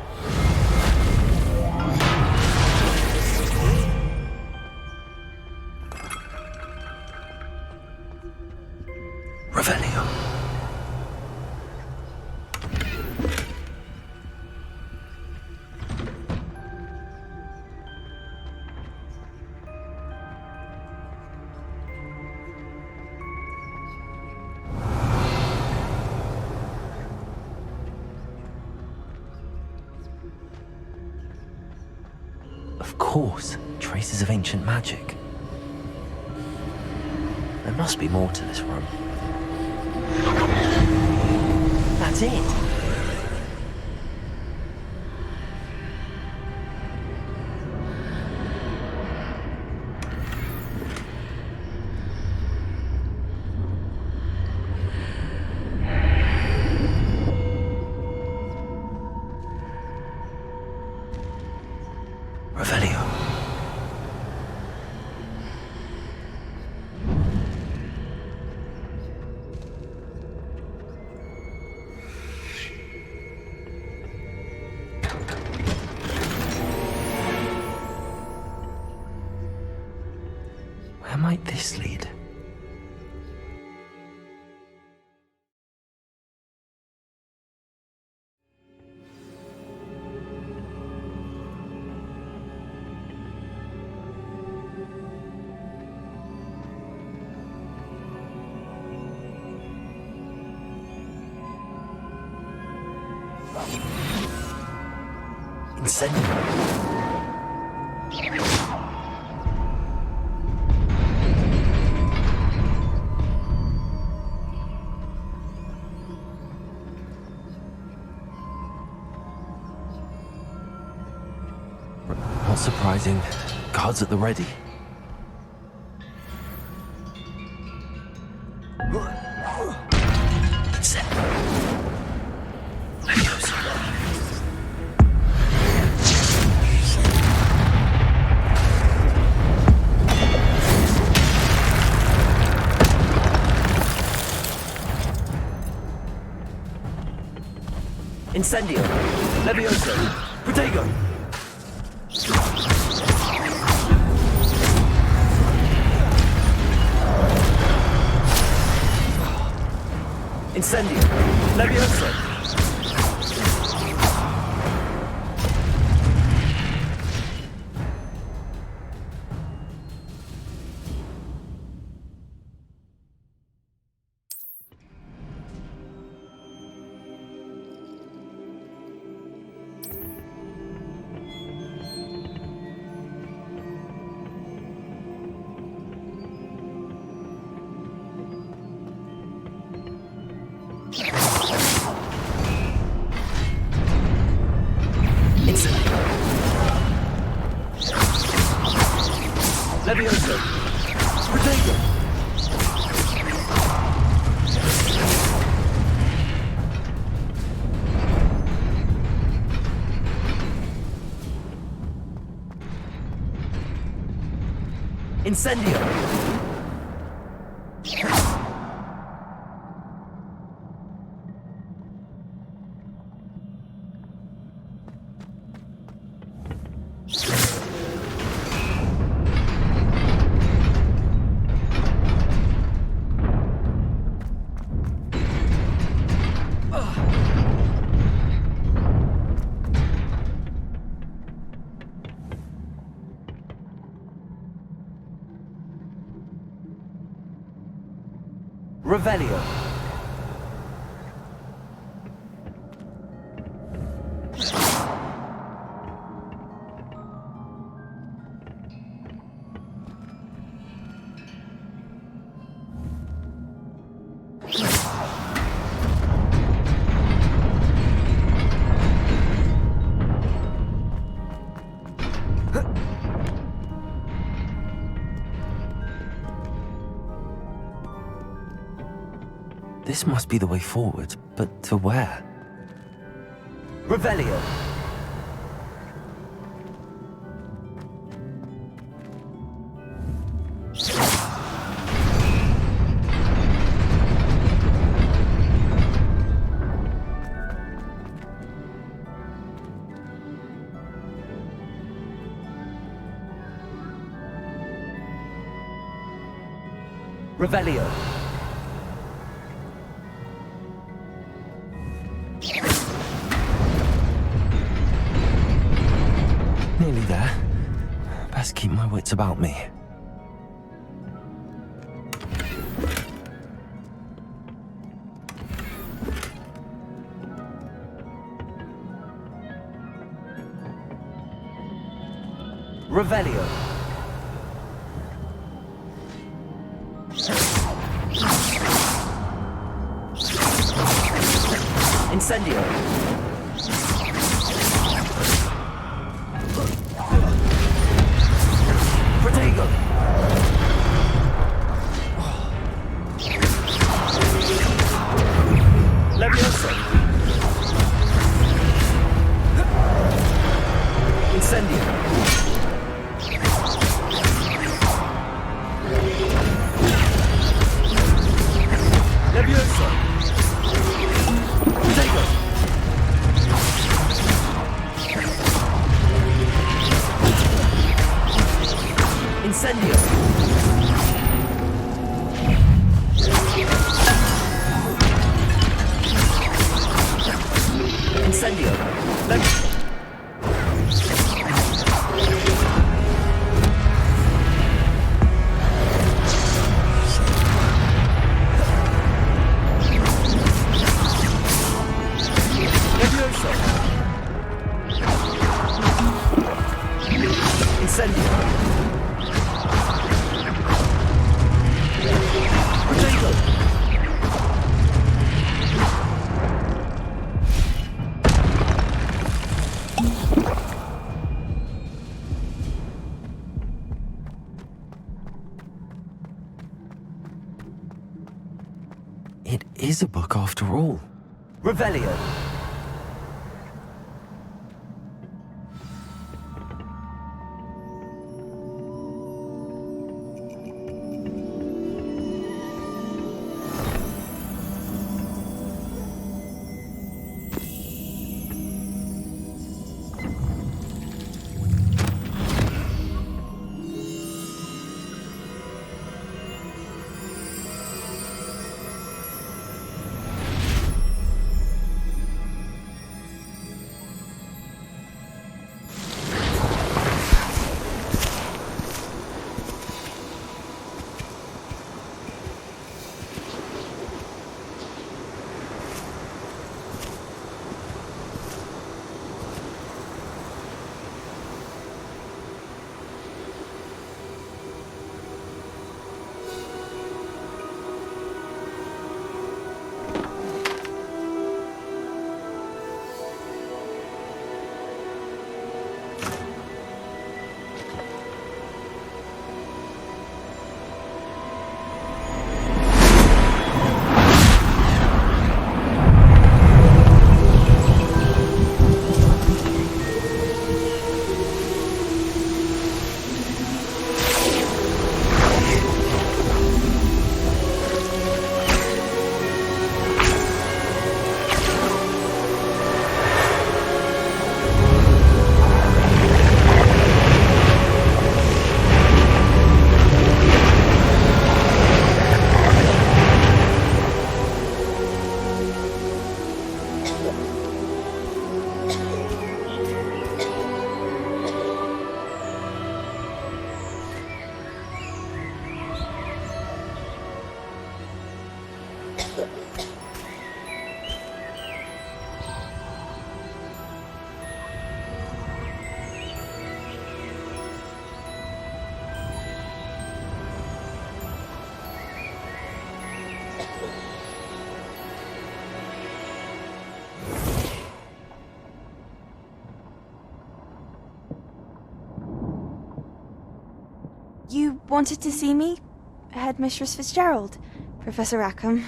Revelio. Of course, traces of ancient magic. There must be more to this room. That's it! Revelio. Where might this lead? Incendio. Not surprising. Guards at the ready. Incendio. Levioso. Protego. Incendio. Levioso. Levioso. Protego. Incendio. Revelio. This must be the way forward, but to where? Revelio. Revelio. Nearly there. Best keep my wits about me. Revelio. Incendio. Protego. Levioso. Incendio. Levioso. Protego. Incendio. Incendio. Levioso. Incendio. Protego. It is a book after all. Revelio. You wanted to see me? Headmistress Fitzgerald, Professor Rackham.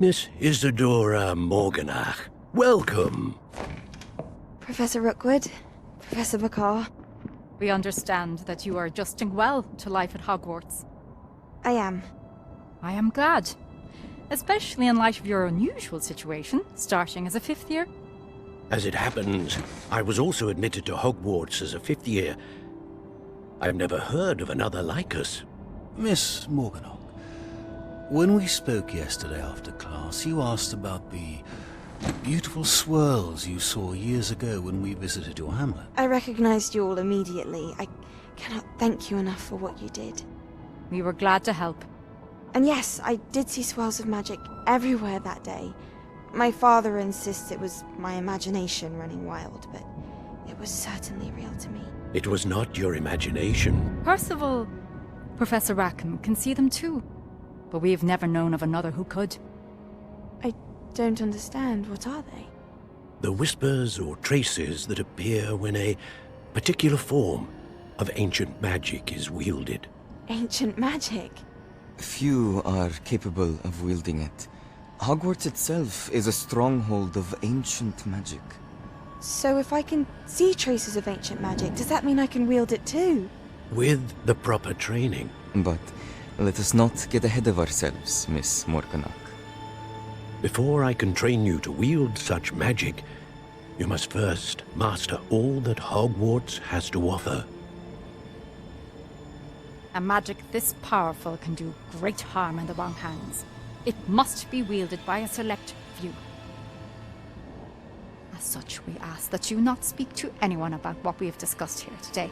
Miss Isadora Morganach, welcome. Professor Rookwood, Professor Bakar. We understand that you are adjusting well to life at Hogwarts. I am. I am glad. Especially in light of your unusual situation, starting as a 5th year. As it happens, I was also admitted to Hogwarts as a 5th year. I've never heard of another like us. Miss Morganach, when we spoke yesterday after class, you asked about the beautiful swirls you saw years ago when we visited your hamlet. I recognized you all immediately. I cannot thank you enough for what you did. We were glad to help. And yes, I did see swirls of magic everywhere that day. My father insists it was my imagination running wild, but it was certainly real to me. It was not your imagination. Percival, Professor Rackham can see them too. But we've never known of another who could. I don't understand. What are they? The whispers or traces that appear when a particular form of ancient magic is wielded. Ancient magic? Few are capable of wielding it. Hogwarts itself is a stronghold of ancient magic. So if I can see traces of ancient magic, does that mean I can wield it too? With the proper training. But let us not get ahead of ourselves, Miss Morganach. Before I can train you to wield such magic, you must first master all that Hogwarts has to offer. A magic this powerful can do great harm in the wrong hands. It must be wielded by a select few. As such, we ask that you not speak to anyone about what we have discussed here today.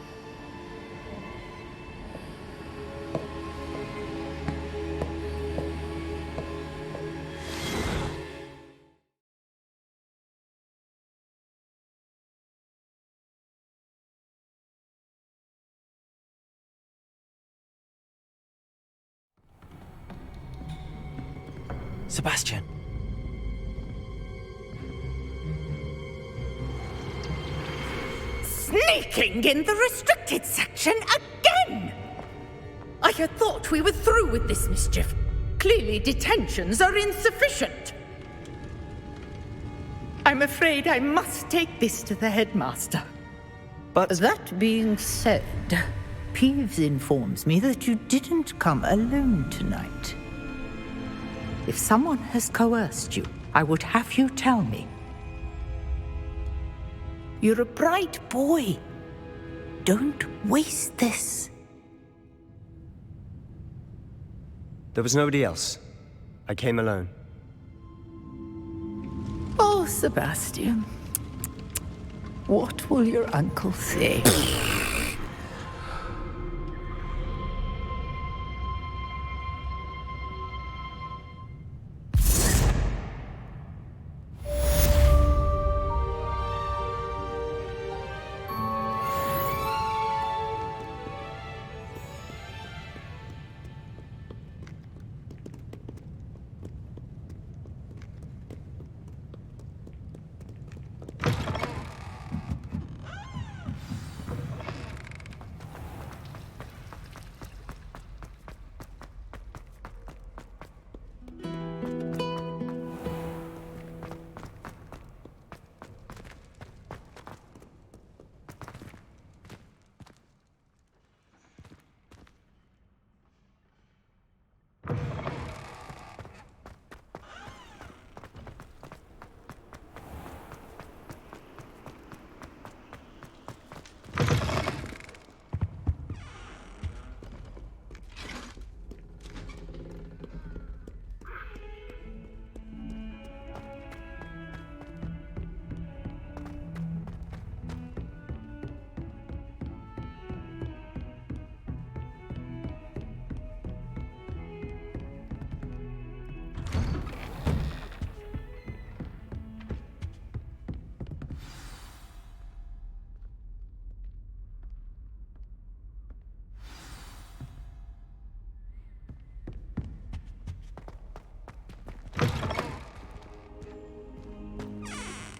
Sebastian. Sneaking in the restricted section again! I had thought we were through with this mischief. Clearly detentions are insufficient. I'm afraid I must take this to the headmaster. But that being said, Peeves informs me that you didn't come alone tonight. If someone has coerced you, I would have you tell me. You're a bright boy. Don't waste this. there was nobody else. I came alone. Oh, Sebastian. What will your uncle say?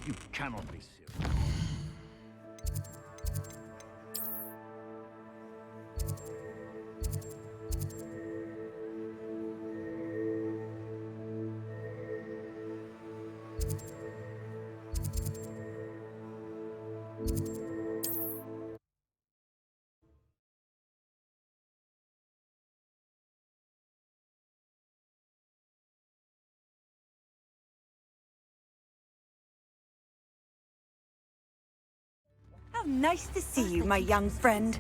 You cannot be serious. How nice to see you, my young friend.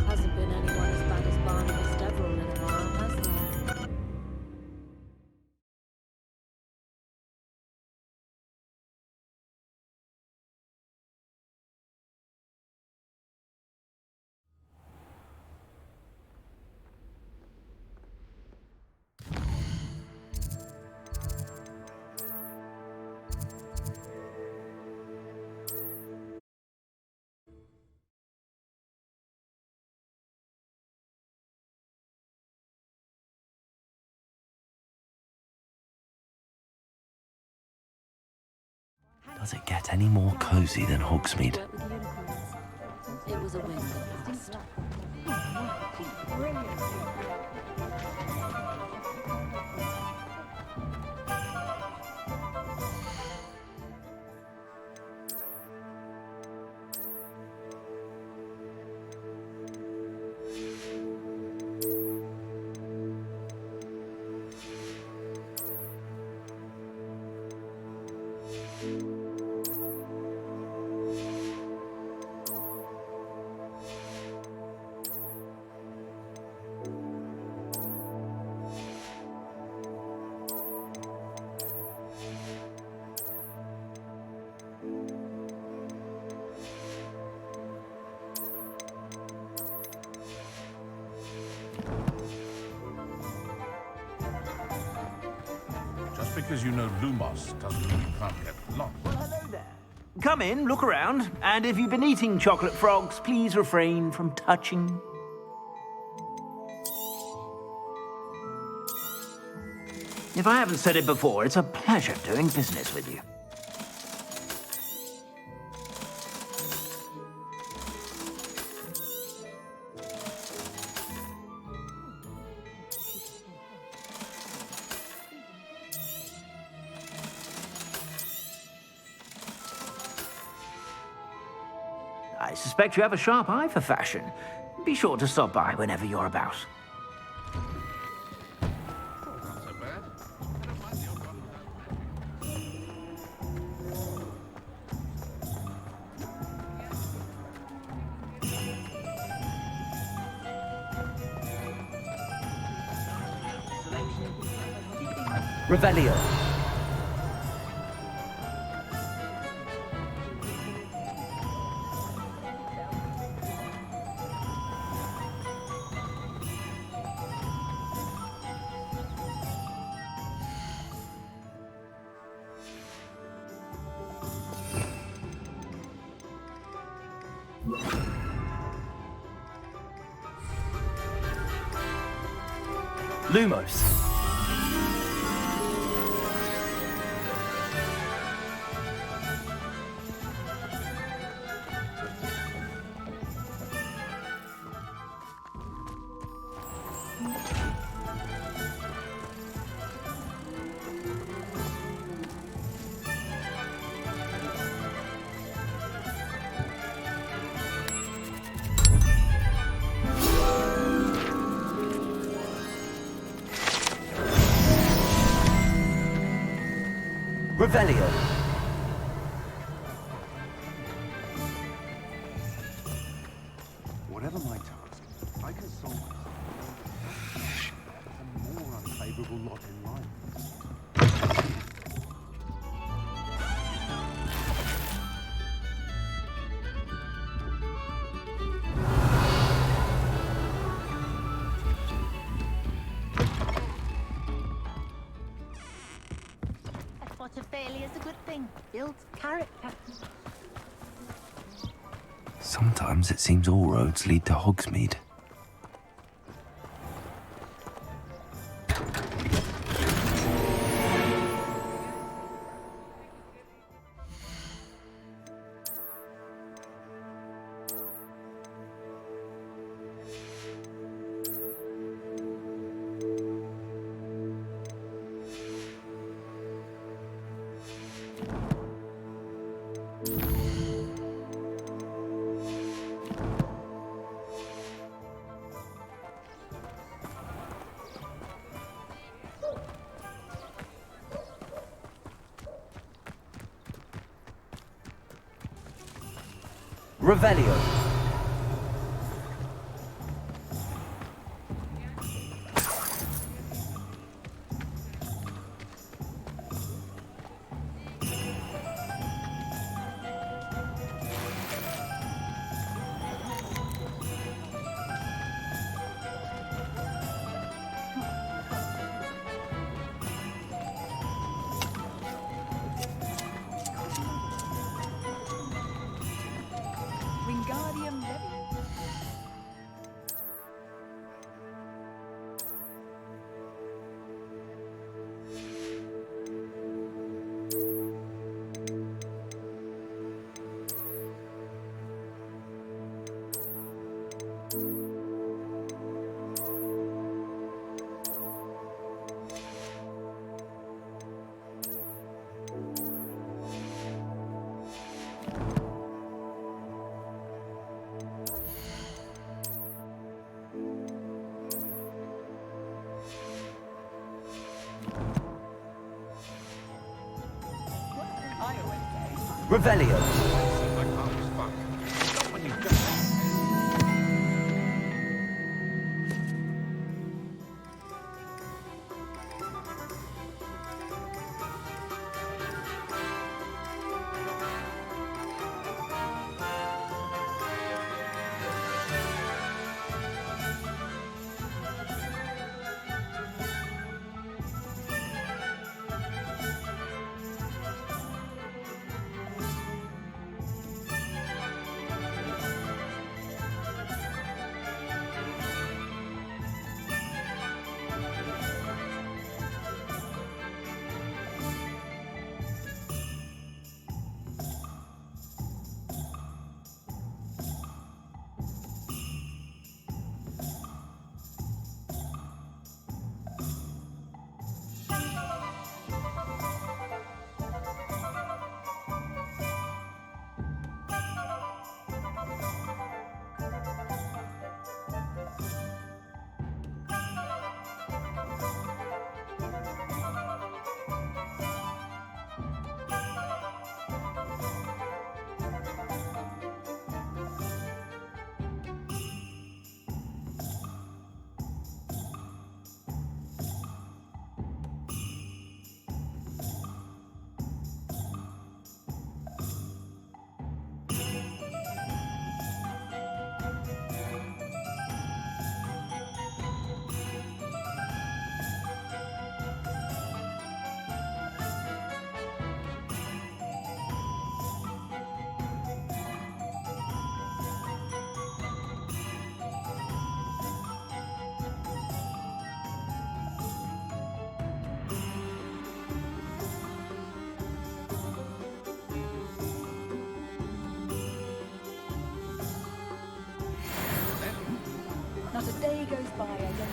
Hasn't been anyone as bad as Barnabas Deverell in a while, has there? Does it get any more cozy than Hogsmeade? It was a win at last. Just because you know Lumos doesn't mean you can't get lost. Come in, look around, and if you've been eating chocolate frogs, please refrain from touching. If I haven't said it before, it's a pleasure doing business with you. I suspect you have a sharp eye for fashion. Be sure to stop by whenever you're about. Revelio. Lumos. Revelio. Whatever my task, I can solve a more unfavorable lot in life. What a failure is a good thing. Builds character. Sometimes it seems all roads lead to Hogsmeade. Revelio. Wingardium Leviosa. Revelio. Not a day goes by I don't.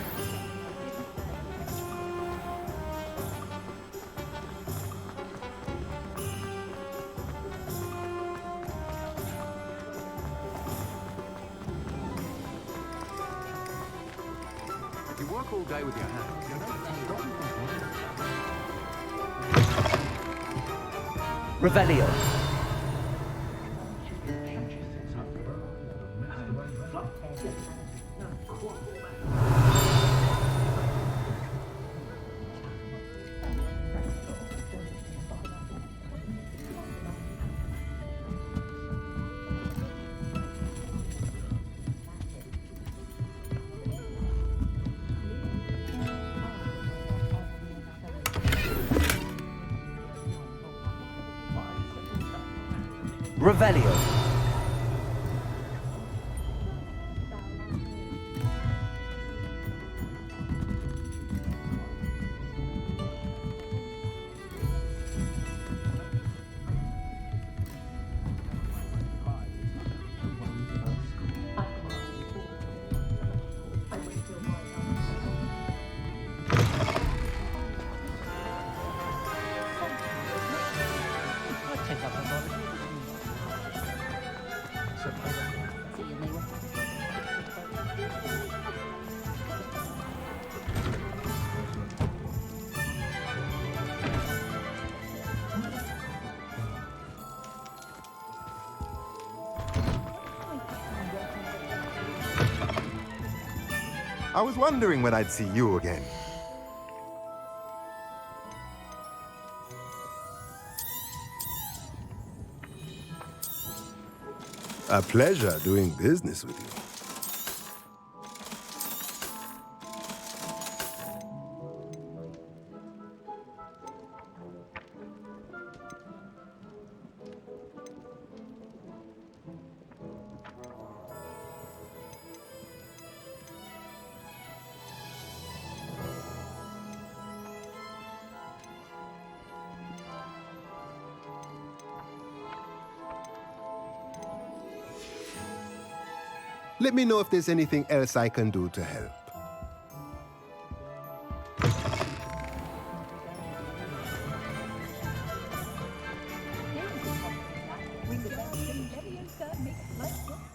If you work all day with your hands, you're not Revelio. Revelio. I was wondering when I'd see you again. A pleasure doing business with you. Let me know if there's anything else I can do to help. Ring the bell, ring Leviosa, make light